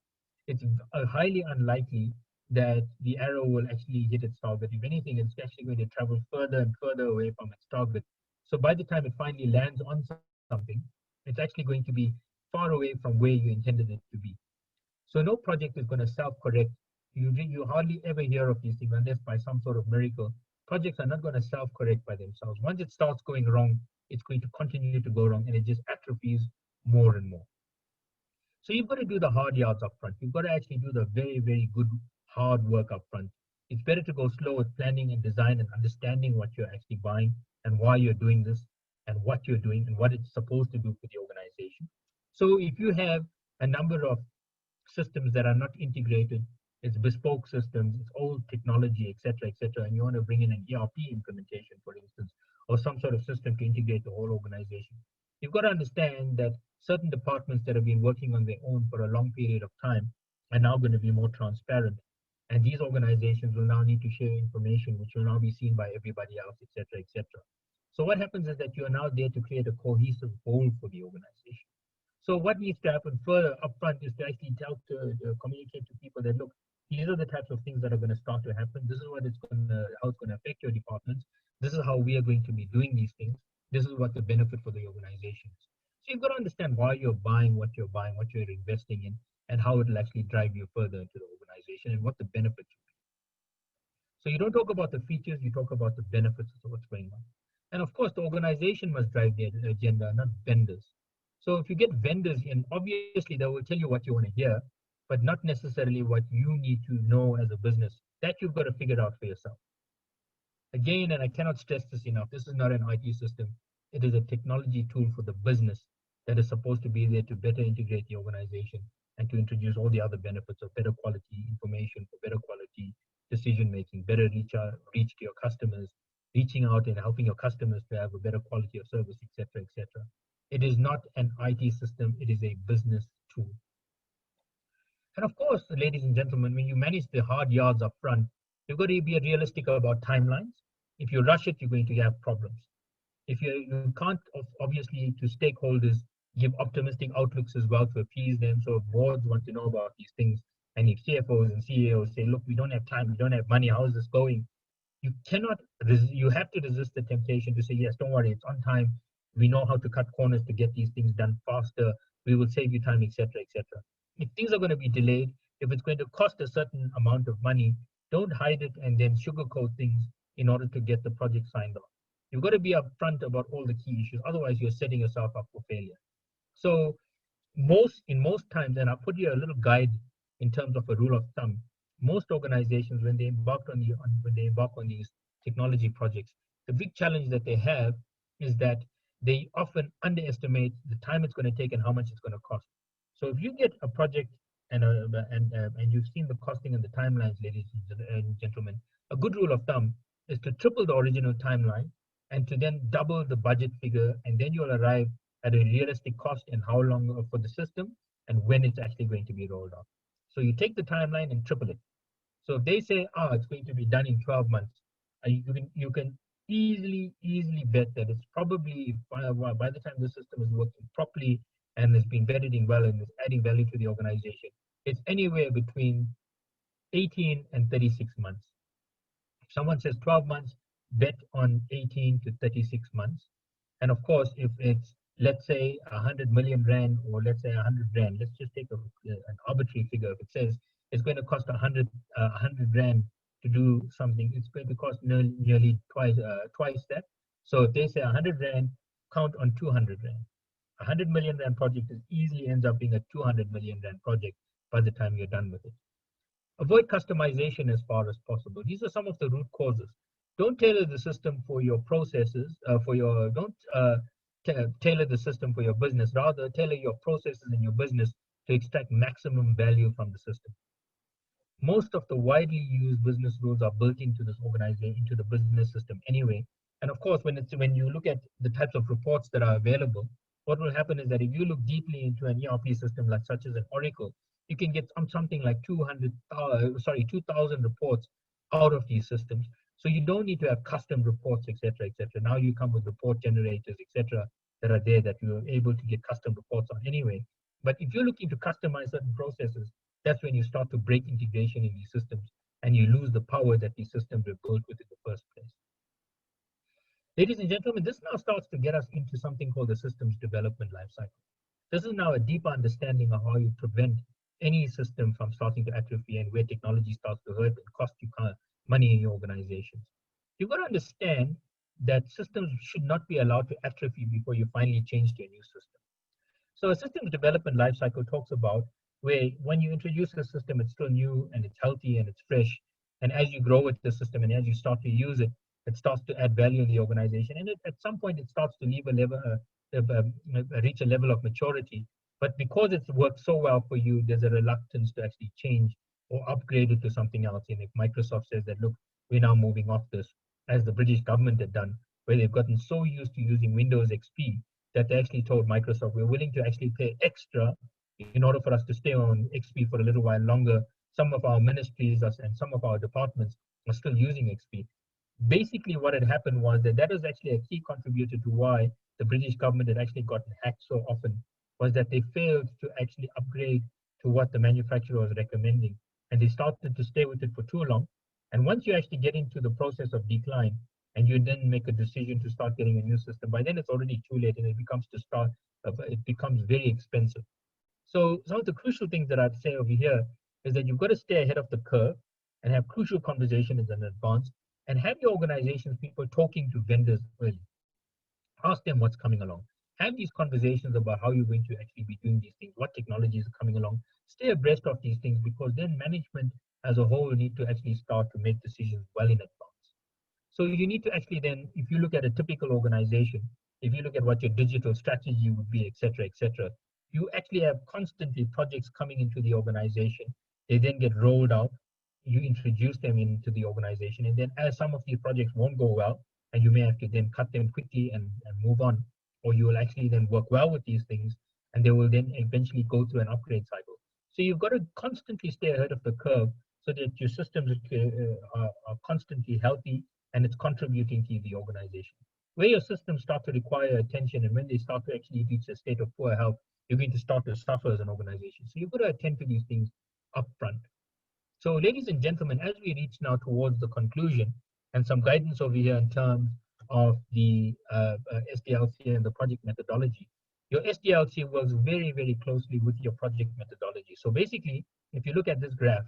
it's highly unlikely that the arrow will actually hit its target. If anything, it's actually going to travel further and further away from its target. So by the time it finally lands on something, it's actually going to be far away from where you intended it to be. So no project is going to self-correct. You hardly ever hear of these things unless by some sort of miracle. Projects are not going to self-correct by themselves. Once it starts going wrong, it's going to continue to go wrong, and it just atrophies more and more. So you've got to do the hard yards up front. You've got to actually do the very, very good hard work up front. It's better to go slow with planning and design and understanding what you're actually buying and why you're doing this and what you're doing and what it's supposed to do for the organization. So if you have a number of systems that are not integrated, it's bespoke systems, it's old technology, etc., and you want to bring in an ERP implementation, for instance, or some sort of system to integrate the whole organization, you've got to understand that certain departments that have been working on their own for a long period of time are now going to be more transparent. And these organizations will now need to share information which will now be seen by everybody else, etc. So what happens is that you are now there to create a cohesive whole for the organization. So what needs to happen further upfront is to actually communicate to people that, look, these are the types of things that are going to start to happen. This is what how it's going to affect your departments. This is how we are going to be doing these things. This is what the benefit for the organization is. So you've got to understand why you're buying, what you're investing in, and how it will actually drive you further into the organization and what the benefits will be. So you don't talk about the features, you talk about the benefits of what's going on. And of course, the organization must drive the agenda, not vendors. So if you get vendors in, obviously they will tell you what you want to hear, but not necessarily what you need to know as a business. That you've got to figure out for yourself. Again, and I cannot stress this enough, this is not an IT system. It is a technology tool for the business that is supposed to be there to better integrate the organization and to introduce all the other benefits of better quality information for better quality decision making, better reach to your customers, reaching out and helping your customers to have a better quality of service, etc. It is not an IT system, it is a business tool. And of course, ladies and gentlemen, when you manage the hard yards up front, you've got to be realistic about timelines. If you rush it, you're going to have problems. If you can't, obviously, to stakeholders, give optimistic outlooks as well to appease them. So boards want to know about these things. And if CFOs and CEOs say, look, we don't have time, we don't have money, how is this going? You cannot, you have to resist the temptation to say, yes, don't worry, it's on time. We know how to cut corners to get these things done faster. We will save you time, etc. If things are going to be delayed, if it's going to cost a certain amount of money, don't hide it and then sugarcoat things in order to get the project signed off. You've got to be upfront about all the key issues. Otherwise, you're setting yourself up for failure. So in most times, and I'll put you a little guide in terms of a rule of thumb, most organizations, when they embark on these technology projects, the big challenge that they have is that they often underestimate the time it's going to take and how much it's going to cost. So if you get a project and you've seen the costing and the timelines, ladies and gentlemen, a good rule of thumb is to triple the original timeline and to then double the budget figure, and then you'll arrive at a realistic cost and how long for the system and when it's actually going to be rolled out. So you take the timeline and triple it. So if they say, it's going to be done in 12 months, you can easily bet that it's probably by the time the system is working properly and is being vetted in well and is adding value to the organization, it's anywhere between 18 and 36 months. If someone says 12 months, bet on 18 to 36 months. And of course, if it's, let's say, 100 million rand, or let's say 100 rand, let's just take an arbitrary figure. If it says it's going to cost 100 rand to do something, it's going to cost nearly twice that. So if they say 100 rand, count on 200 rand. 100 million rand project is easily ends up being a 200 million rand project by the time you're done with it. Avoid customization as far as possible. These are some of the root causes. Don't tailor the system for your processes, don't tailor the system for your business. Rather, tailor your processes in your business to extract maximum value from the system. Most of the widely used business rules are built into this organization, into the business system anyway. And of course, when you look at the types of reports that are available, what will happen is that if you look deeply into an ERP system like such as an Oracle, you can get something like 2,000 reports out of these systems. So you don't need to have custom reports, etc., etc. Now you come with report generators, etc., that are there that you're able to get custom reports on anyway. But if you're looking to customize certain processes, that's when you start to break integration in these systems and you lose the power that these systems were built with in the first place. Ladies and gentlemen, this now starts to get us into something called the systems development lifecycle. This is now a deeper understanding of how you prevent any system from starting to atrophy and where technology starts to hurt and cost you money in your organizations. You've got to understand that systems should not be allowed to atrophy before you finally change to a new system. So a systems development lifecycle talks about where when you introduce a system, it's still new and it's healthy and it's fresh. And as you grow with the system and as you start to use it, it starts to add value in the organization. And at some point, it starts to leave a level, reach a level of maturity. But because it's worked so well for you, there's a reluctance to actually change or upgrade it to something else. And if Microsoft says that, look, we're now moving off this, as the British government had done, where they've gotten so used to using Windows XP that they actually told Microsoft, we're willing to actually pay extra in order for us to stay on XP for a little while longer. Some of our ministries and some of our departments are still using XP. Basically, what had happened was that was actually a key contributor to why the British government had actually gotten hacked so often, was that they failed to actually upgrade to what the manufacturer was recommending. And they started to stay with it for too long. And once you actually get into the process of decline and you then make a decision to start getting a new system, by then it's already too late and it becomes very expensive. So some of the crucial things that I'd say over here is that you've got to stay ahead of the curve and have crucial conversations in advance and have your organization's people talking to vendors early. Ask them what's coming along. Have these conversations about how you're going to actually be doing these things, what technologies are coming along. Stay abreast of these things because then management as a whole need to actually start to make decisions well in advance. So you need to actually then, if you look at a typical organization, if you look at what your digital strategy would be, etc., etc., you actually have constantly projects coming into the organization. They then get rolled out. You introduce them into the organization. And then as some of these projects won't go well, and you may have to then cut them quickly and move on, or you will actually then work well with these things, and they will then eventually go through an upgrade cycle. So you've got to constantly stay ahead of the curve so that your systems are constantly healthy and it's contributing to the organization. Where your systems start to require attention and when they start to actually reach a state of poor health, you're going to start to suffer as an organization. So you've got to attend to these things upfront. So ladies and gentlemen, as we reach now towards the conclusion and some guidance over here in terms of the SDLC and the project methodology, your SDLC works very, very closely with your project methodology. So basically, if you look at this graph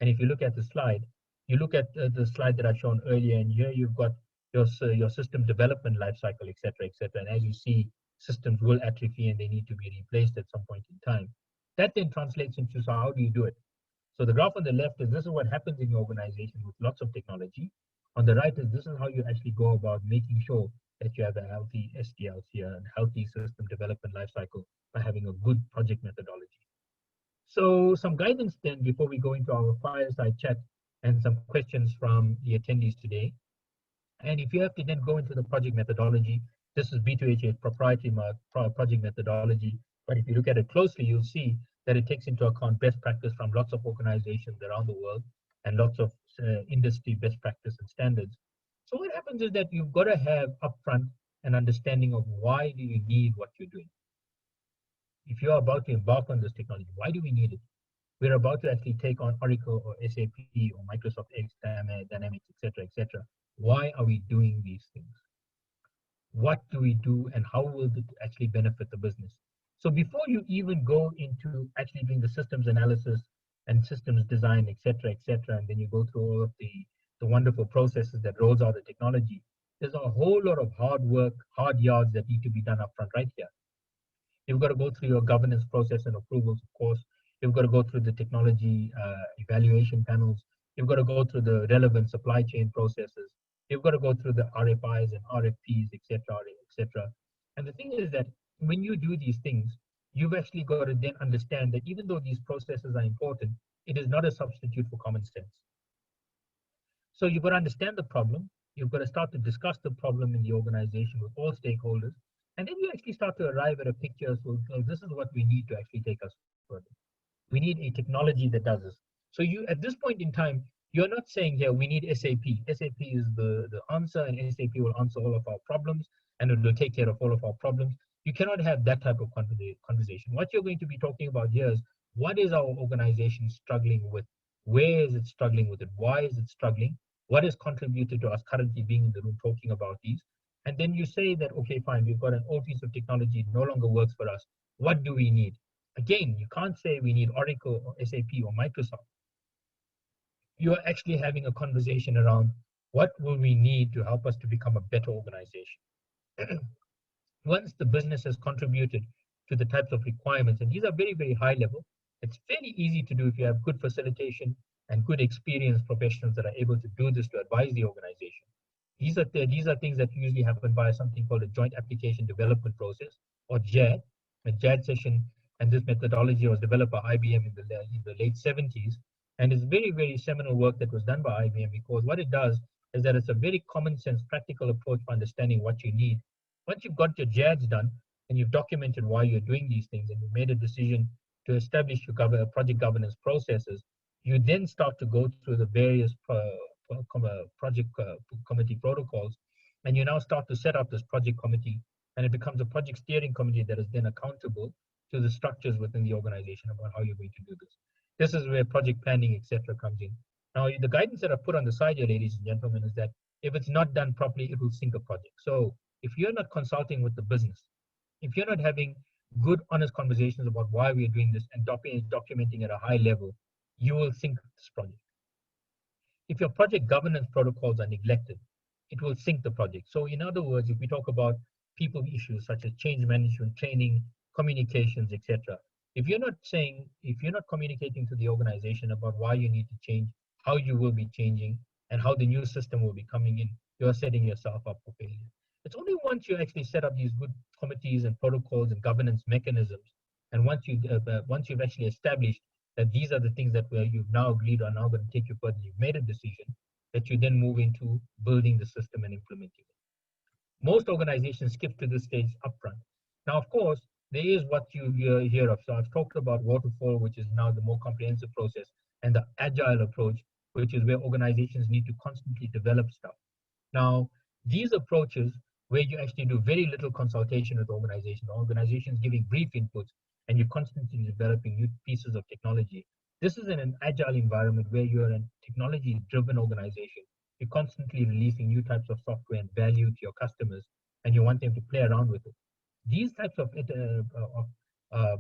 and if you look at the slide, you look at the slide that I've shown earlier, and here you've got your system development lifecycle, et cetera, et cetera. And as you see, systems will atrophy and they need to be replaced at some point in time. That then translates into, so how do you do it? So the graph on the left is this is what happens in your organization with lots of technology. On the right is this is how you actually go about making sure that you have a healthy SDLC, a healthy system development lifecycle by having a good project methodology. So some guidance then before we go into our fireside chat and some questions from the attendees today. And if you have to then go into the project methodology, this is B2H's proprietary project methodology. But if you look at it closely, you'll see that it takes into account best practice from lots of organizations around the world and lots of industry best practice and standards. So what happens is that you've got to have upfront an understanding of why do you need what you're doing. If you're about to embark on this technology, why do we need it? We're about to actually take on Oracle or SAP or Microsoft X, Dynamics, etc., etc. Why are we doing these things? What do we do and how will it actually benefit the business? So before you even go into actually doing the systems analysis and systems design, etc., and then you go through all of the wonderful processes that rolls out the technology, there's a whole lot of hard work, hard yards that need to be done upfront right here. You've got to go through your governance process and approvals, of course. You've got to go through the technology evaluation panels. You've got to go through the relevant supply chain processes. You've got to go through the RFIs and RFPs, etc. And the thing is that when you do these things, you've actually got to then understand that even though these processes are important, it is not a substitute for common sense. So you've got to understand the problem. You've got to start to discuss the problem in the organization with all stakeholders. And then you actually start to arrive at a picture. So this is what we need to actually take us further. We need a technology that does this. So you, at this point in time, you're not saying here we need SAP. SAP is the answer, and SAP will answer all of our problems, and it will take care of all of our problems. You cannot have that type of conversation. What you're going to be talking about here is what is our organization struggling with? Where is it struggling with it? Why is it struggling? What has contributed to us currently being in the room talking about these? And then you say that, okay, fine, we've got an old piece of technology, it no longer works for us. What do we need? Again, you can't say we need Oracle or SAP or Microsoft. You're actually having a conversation around what will we need to help us to become a better organization. Once the business has contributed to the types of requirements, and these are very, very high level, it's fairly easy to do if you have good facilitation and good experienced professionals that are able to do this to advise the organization. These are things that usually happen via something called a joint application development process, or JAD. A JAD session, and this methodology was developed by IBM in the late 70s. And it's very, very seminal work that was done by IBM, because what it does is that it's a very common sense, practical approach for understanding what you need. Once you've got your JADs done and you've documented why you're doing these things and you've made a decision to establish your project governance processes, you then start to go through the various project committee protocols, and you now start to set up this project committee, and it becomes a project steering committee that is then accountable to the structures within the organization about how you're going to do this. This is where project planning, etc., comes in. Now, the guidance that I put on the side here, ladies and gentlemen, is that if it's not done properly, it will sink a project. So if you're not consulting with the business, if you're not having good, honest conversations about why we are doing this and documenting at a high level, you will sink this project. If your project governance protocols are neglected, it will sink the project. So in other words, if we talk about people issues such as change management, training, communications, etc., if you're not communicating to the organization about why you need to change, how you will be changing, and how the new system will be coming in, you're setting yourself up for failure. It's only once you actually set up these good committees and protocols and governance mechanisms, and once you've actually established that these are the things that you've now agreed are now going to take you further, you've made a decision, that you then move into building the system and implementing it. Most organizations skip to this stage upfront. Now, of course, there is what you hear of. So I've talked about waterfall, which is now the more comprehensive process, and the agile approach, which is where organizations need to constantly develop stuff. Now, these approaches where you actually do very little consultation with organizations giving brief inputs, and you're constantly developing new pieces of technology. This is in an agile environment where you're a technology-driven organization. You're constantly releasing new types of software and value to your customers, and you want them to play around with it. These types of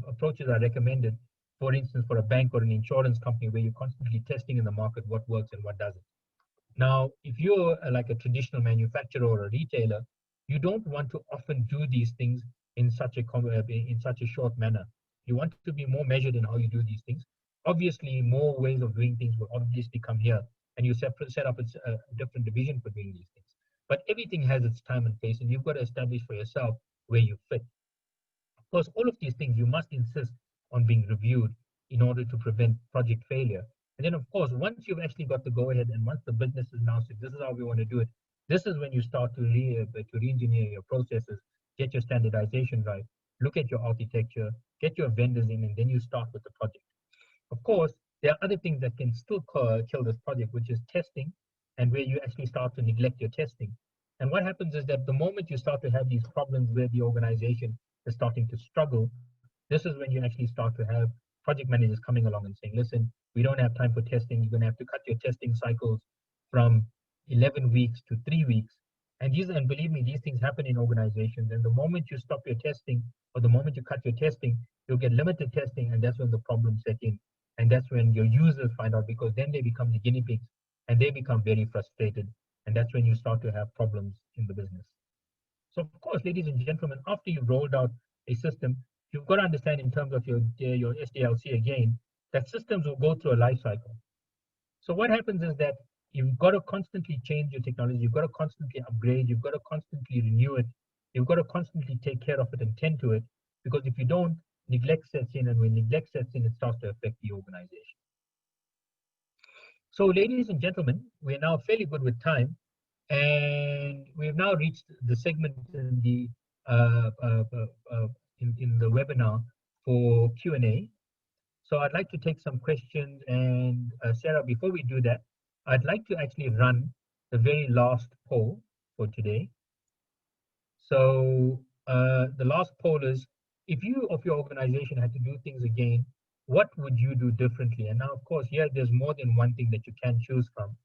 approaches are recommended, for instance, for a bank or an insurance company where you're constantly testing in the market what works and what doesn't. Now, if you're like a traditional manufacturer or a retailer, you don't want to often do these things in such a short manner. You want to be more measured in how you do these things. Obviously, more ways of doing things will obviously come here, and you set up a different division for doing these things. But everything has its time and place, and you've got to establish for yourself where you fit. Of course, all of these things you must insist on being reviewed in order to prevent project failure. And then, of course, once you've actually got the go-ahead, and once the business is now said, this is how we want to do it, this is when you start to re-engineer your processes, get your standardization right, look at your architecture, get your vendors in, and then you start with the project. Of course, there are other things that can still kill this project, which is testing and where you actually start to neglect your testing. And what happens is that the moment you start to have these problems where the organization is starting to struggle, this is when you actually start to have project managers coming along and saying, listen, we don't have time for testing. You're going to have to cut your testing cycles from 11 weeks to 3 weeks. And believe me, these things happen in organizations. And the moment you stop your testing or the moment you cut your testing, you'll get limited testing, and that's when the problems set in. And that's when your users find out, because then they become the guinea pigs and they become very frustrated. And that's when you start to have problems in the business. So of course, ladies and gentlemen, after you've rolled out a system, you've got to understand in terms of your SDLC again, that systems will go through a life cycle. So what happens is that you've got to constantly change your technology, you've got to constantly upgrade, you've got to constantly renew it, you've got to constantly take care of it and tend to it, because if you don't, neglect sets in, and when neglect sets in, it starts to affect the organization. So ladies and gentlemen, we're now fairly good with time, and we've now reached the segment in the in the webinar for Q&A. So I'd like to take some questions, and Sarah, before we do that, I'd like to actually run the very last poll for today. So the last poll is, if you of your organization had to do things again, what would you do differently? And now, of course, here there's more than one thing that you can choose from.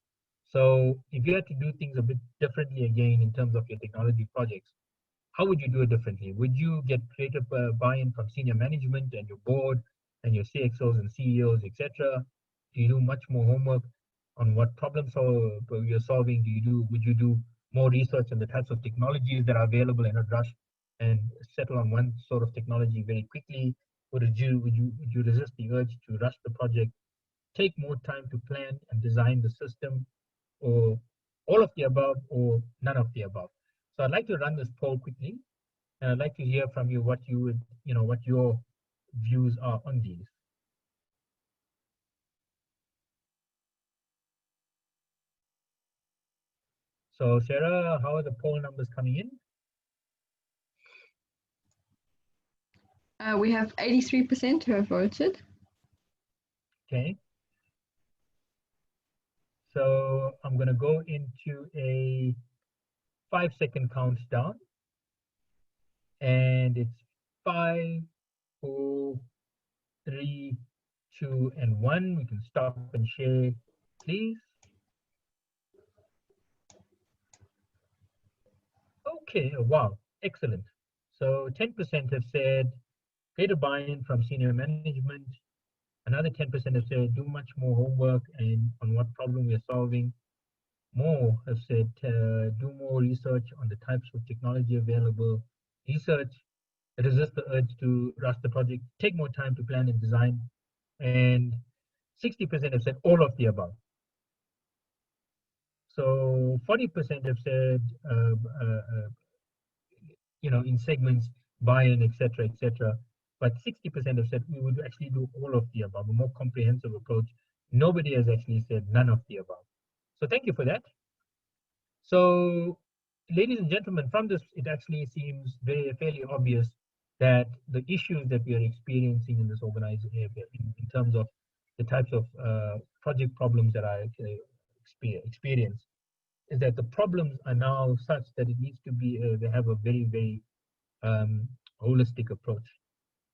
So if you had to do things a bit differently again in terms of your technology projects, how would you do it differently? Would you get creative buy-in from senior management and your board and your CXOs and CEOs, etc.? Do you do much more homework on what problems you're solving? Would you do more research on the types of technologies that are available and not rush and settle on one sort of technology very quickly? Or would you resist the urge to rush the project, take more time to plan and design the system, or all of the above, or none of the above? So I'd like to run this poll quickly, and I'd like to hear from you what you would, what your views are on these. So Sarah, how are the poll numbers coming in? We have 83% who have voted. Okay. So I'm going to go into a 5-second countdown, and it's 5, 4, 3, 2, and 1. We can stop and share, please. Okay, wow, excellent. So 10% have said greater buy-in from senior management. Another 10% have said do much more homework and on what problem we're solving. More have said do more research on the types of technology available. Research, resist the urge to rush the project, take more time to plan and design. And 60% have said all of the above. So 40% have said, in segments, buy-in, etc., etc. But 60% have said we would actually do all of the above, a more comprehensive approach. Nobody has actually said none of the above. So thank you for that. So, ladies and gentlemen, from this, it actually seems fairly obvious that the issues that we are experiencing in this organization, in terms of the types of project problems that I experience, is that the problems are now such that it needs to be, they have a very, very holistic approach.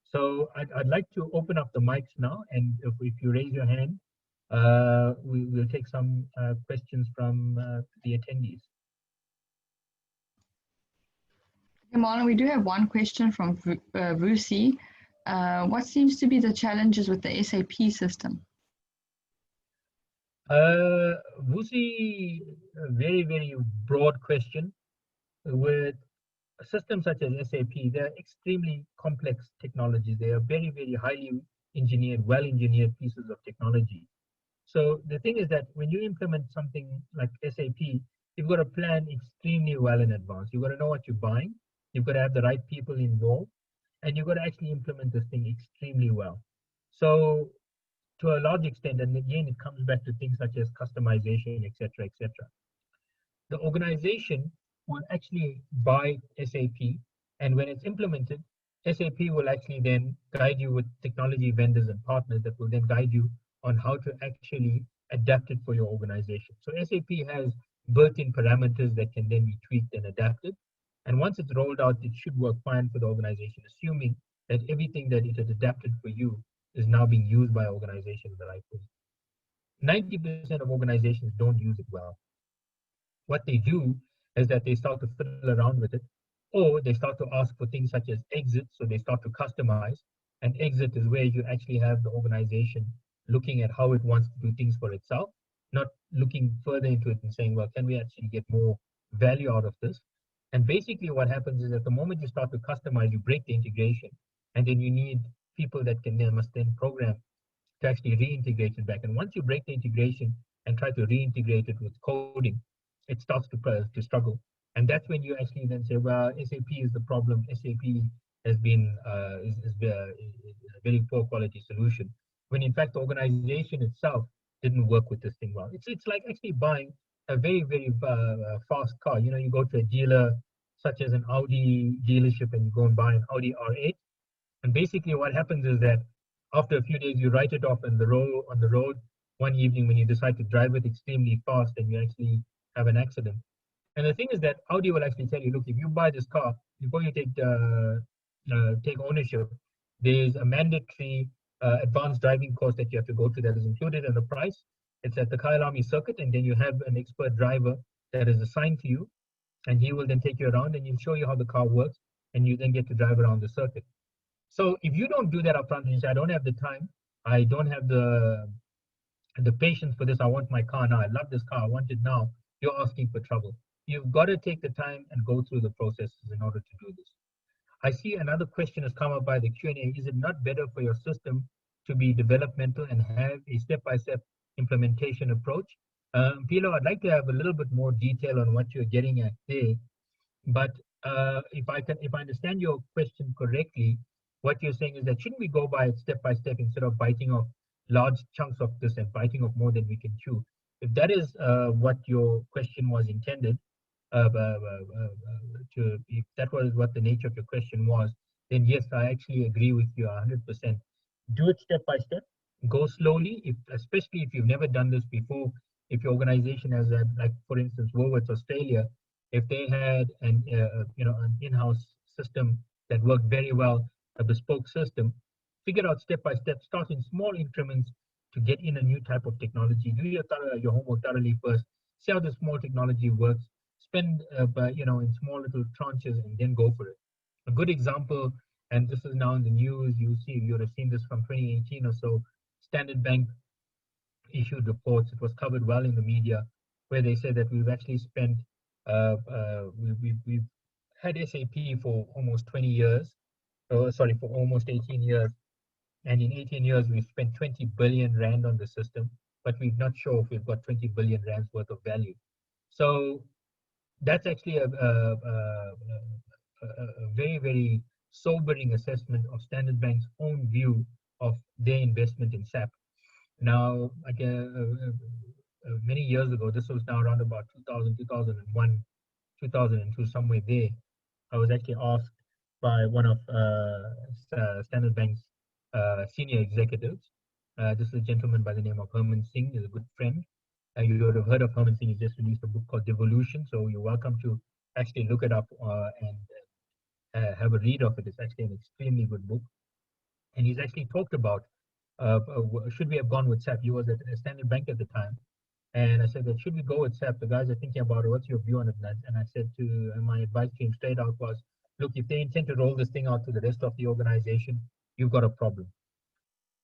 So I'd like to open up the mics now, and if you raise your hand, we will take some questions from the attendees. Okay, Marlon, we do have one question from Vusi. What seems to be the challenges with the SAP system? Vusi, a very, very broad question. With systems such as SAP, they're extremely complex technologies. They are very, very highly engineered, well-engineered pieces of technology. So the thing is that when you implement something like SAP, you've got to plan extremely well in advance. You've got to know what you're buying. You've got to have the right people involved, and you've got to actually implement this thing extremely well. So to a large extent, and again, it comes back to things such as customization, etc., etc. The organization will actually buy SAP, and when it's implemented, SAP will actually then guide you with technology vendors and partners that will then guide you on how to actually adapted for your organization. So SAP has built-in parameters that can then be tweaked and adapted. And once it's rolled out, it should work fine for the organization, assuming that everything that it has adapted for you is now being used by organizations the right way. 90% of organizations don't use it well. What they do is that they start to fiddle around with it, or they start to ask for things such as exit, so they start to customize. And exit is where you actually have the organization looking at how it wants to do things for itself, not looking further into it and saying, well, can we actually get more value out of this? And basically what happens is that the moment you start to customize, you break the integration, and then you need people that must then program to actually reintegrate it back. And once you break the integration and try to reintegrate it with coding, it starts to struggle. And that's when you actually then say, well, SAP is the problem. SAP has been is a very poor quality solution. When in fact the organization itself didn't work with this thing well. It's like actually buying a very fast car. You know, you go to a dealer such as an Audi dealership and you go and buy an Audi R8. And basically what happens is that after a few days, you write it off on the road one evening when you decide to drive it extremely fast and you actually have an accident. And the thing is that Audi will actually tell you, look, if you buy this car, before you take ownership, there's a mandatory advanced driving course that you have to go to that is included in the price. It's at the Kyalami circuit, and then you have an expert driver that is assigned to you, and he will then take you around and he'll show you how the car works, and you then get to drive around the circuit. So if you don't do that upfront and you say, I don't have the time, I don't have the patience for this, I want my car now, I love this car, I want it now, you're asking for trouble. You've got to take the time and go through the processes in order to do this. I see another question has come up by the Q&A. Is it not better for your system to be developmental and have a step-by-step implementation approach? Pilo, I'd like to have a little bit more detail on what you're getting at there. But if I understand your question correctly, what you're saying is that shouldn't we go by it step by step instead of biting off large chunks of this and biting off more than we can chew? If that is what your question was intended, if that was what the nature of your question was, then yes, I actually agree with you 100%. Do it step by step, go slowly, especially if you've never done this before. If your organization has, like for instance, Woolworths Australia, if they had an in-house system that worked very well, a bespoke system, figure out step by step, start in small increments to get in a new type of technology. Do your homework thoroughly first, see how the small technology works, spend in small little tranches and then go for it. A good example, and this is now in the news, you would have seen this from 2018 or so, Standard Bank issued reports, it was covered well in the media, where they said that we've actually spent, we've had SAP for almost 20 years, for almost 18 years. And in 18 years, we've spent 20 billion Rand on the system, but we're not sure if we've got 20 billion Rands worth of value. So that's actually a very sobering assessment of Standard Bank's own view of their investment in SAP. Now, many years ago, this was now around about 2000, 2001, 2002, somewhere there, I was actually asked by one of Standard Bank's senior executives. This is a gentleman by the name of Herman Singh, he's a good friend. You would have heard of Herman Singh. He just released a book called Devolution, so you're welcome to actually look it up and have a read of it. It's actually an extremely good book. And he's actually talked about should we have gone with SAP? He was at Standard Bank at the time. And I said that should we go with SAP? The guys are thinking about it. What's your view on it? And I said my advice to him straight out was, look, if they intend to roll this thing out to the rest of the organization, you've got a problem.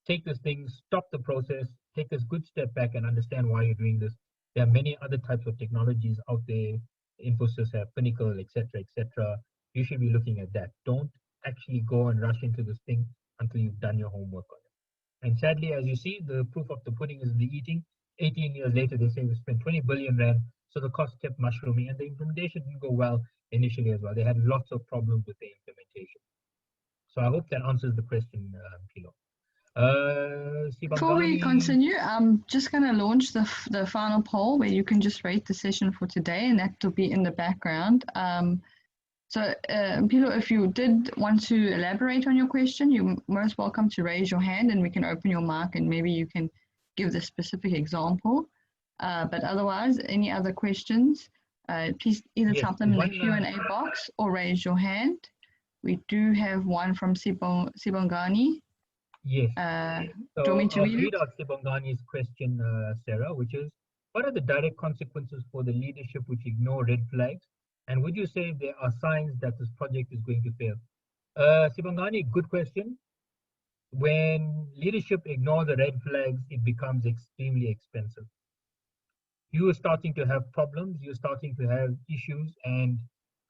Take this thing, stop the process, take a good step back and understand why you're doing this. There are many other types of technologies out there. Infosys have Pinnacle, etc., etc. You should be looking at that. Don't actually go and rush into this thing until you've done your homework on it. And sadly, as you see, the proof of the pudding is in the eating. 18 years later, they say we spent 20 billion Rand, so the cost kept mushrooming, and the implementation didn't go well initially as well. They had lots of problems with the implementation. So I hope that answers the question, Pilo. Before we continue, I'm just going to launch the final poll where you can just rate the session for today, and that will be in the background. So, Pilo, if you did want to elaborate on your question, you're most welcome to raise your hand and we can open your mic and maybe you can give the specific example. But otherwise, any other questions, please either Yes, type them in the one, Q&A box or raise your hand. We do have one from Sibongani. yes. Do you want me to I'll read read it? out Sibongani's question, Sarah, which is, what are the direct consequences for the leadership which ignore red flags? And would you say there are signs that this project is going to fail? Sibongani, good question. When leadership ignore the red flags, it becomes extremely expensive. You are starting to have problems, you're starting to have issues, and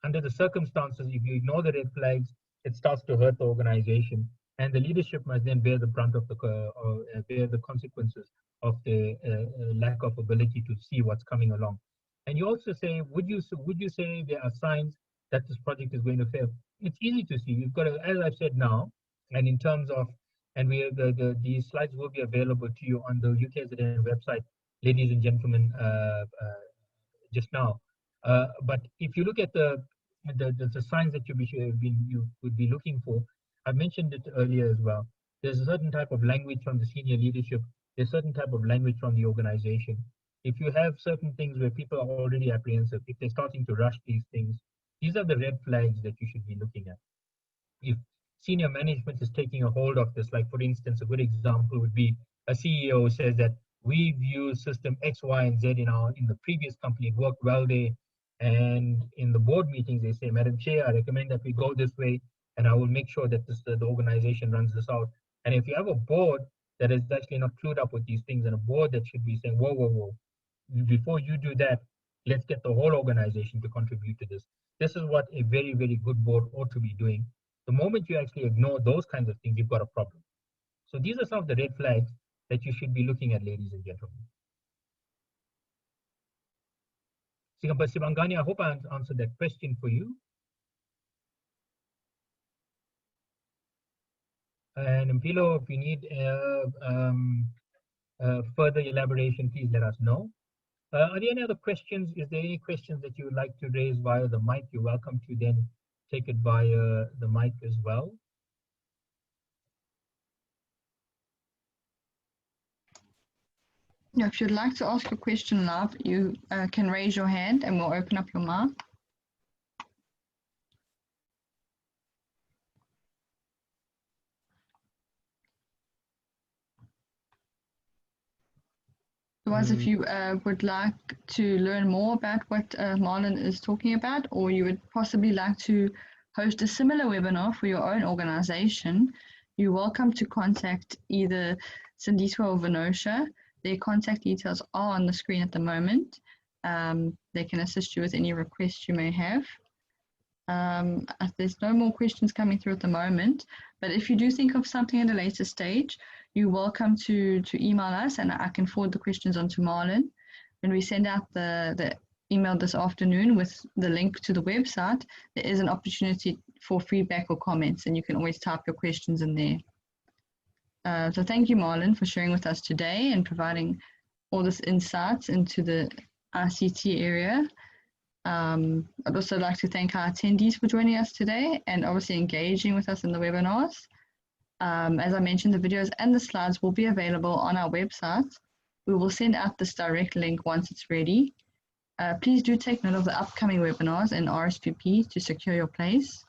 under the circumstances, if you ignore the red flags, it starts to hurt the organization, and the leadership must then bear the brunt of bear the consequences of the lack of ability to see what's coming along. And you also say, would you say there are signs that this project is going to fail? It's easy to see. You've got to, as I've said now, and in terms of, and we these slides will be available to you on the UKZN website, ladies and gentlemen, just now. But if you look at the signs that you would be looking for, I mentioned it earlier as well. There's a certain type of language from the senior leadership. There's a certain type of language from the organization. If you have certain things where people are already apprehensive, if they're starting to rush these things, these are the red flags that you should be looking at. If senior management is taking a hold of this, like for instance, a good example would be a CEO says that we've used system X, Y, and Z in the previous company, it worked well there. And in the board meetings, they say, Madam Chair, I recommend that we go this way, and I will make sure that the organization runs this out. And if you have a board that is actually not clued up with these things, and a board that should be saying, whoa, whoa, whoa, before you do that, let's get the whole organization to contribute to this. This is what a very, very good board ought to be doing. The moment you actually ignore those kinds of things, you've got a problem. So these are some of the red flags that you should be looking at, ladies and gentlemen. Sibangani, I hope I answered that question for you. And Mpilo, if you need further elaboration, please let us know. Are there any other questions? Is there any questions that you would like to raise via the mic? You're welcome to then take it via the mic as well. Yeah, if you'd like to ask a question live, you can raise your hand and we'll open up your mic. Otherwise, if you would like to learn more about what Marlon is talking about, or you would possibly like to host a similar webinar for your own organization, you're welcome to contact either Sindiswa or Venosha. Their contact details are on the screen at the moment. They can assist you with any requests you may have. There's no more questions coming through at the moment, but if you do think of something at a later stage, you're welcome to email us, and I can forward the questions on to Marlon. When we send out the email this afternoon with the link to the website, there is an opportunity for feedback or comments, and you can always type your questions in there. So thank you, Marlon, for sharing with us today and providing all this insights into the ICT area. I'd also like to thank our attendees for joining us today and obviously engaging with us in the webinars. As I mentioned, the videos and the slides will be available on our website. We will send out this direct link once it's ready. Please do take note of the upcoming webinars and RSVP to secure your place.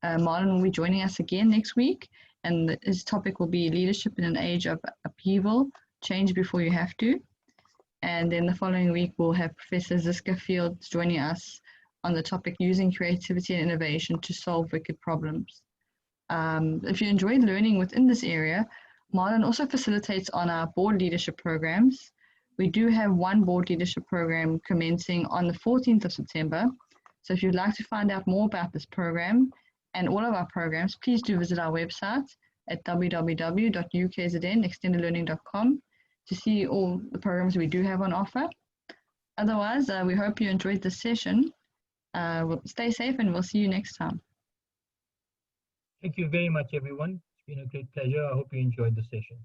Marlon will be joining us again next week, and his topic will be leadership in an age of upheaval, change before you have to. And then the following week, we'll have Professor Ziska Fields joining us on the topic using creativity and innovation to solve wicked problems. If you enjoyed learning within this area, Marlon also facilitates on our board leadership programs. We do have one board leadership program commencing on the 14th of September. So if you'd like to find out more about this program and all of our programs, please do visit our website at www.ukznextendedlearning.com to see all the programs we do have on offer. Otherwise, we hope you enjoyed this session. Stay safe, and we'll see you next time. Thank you very much, everyone. It's been a great pleasure. I hope you enjoyed the session.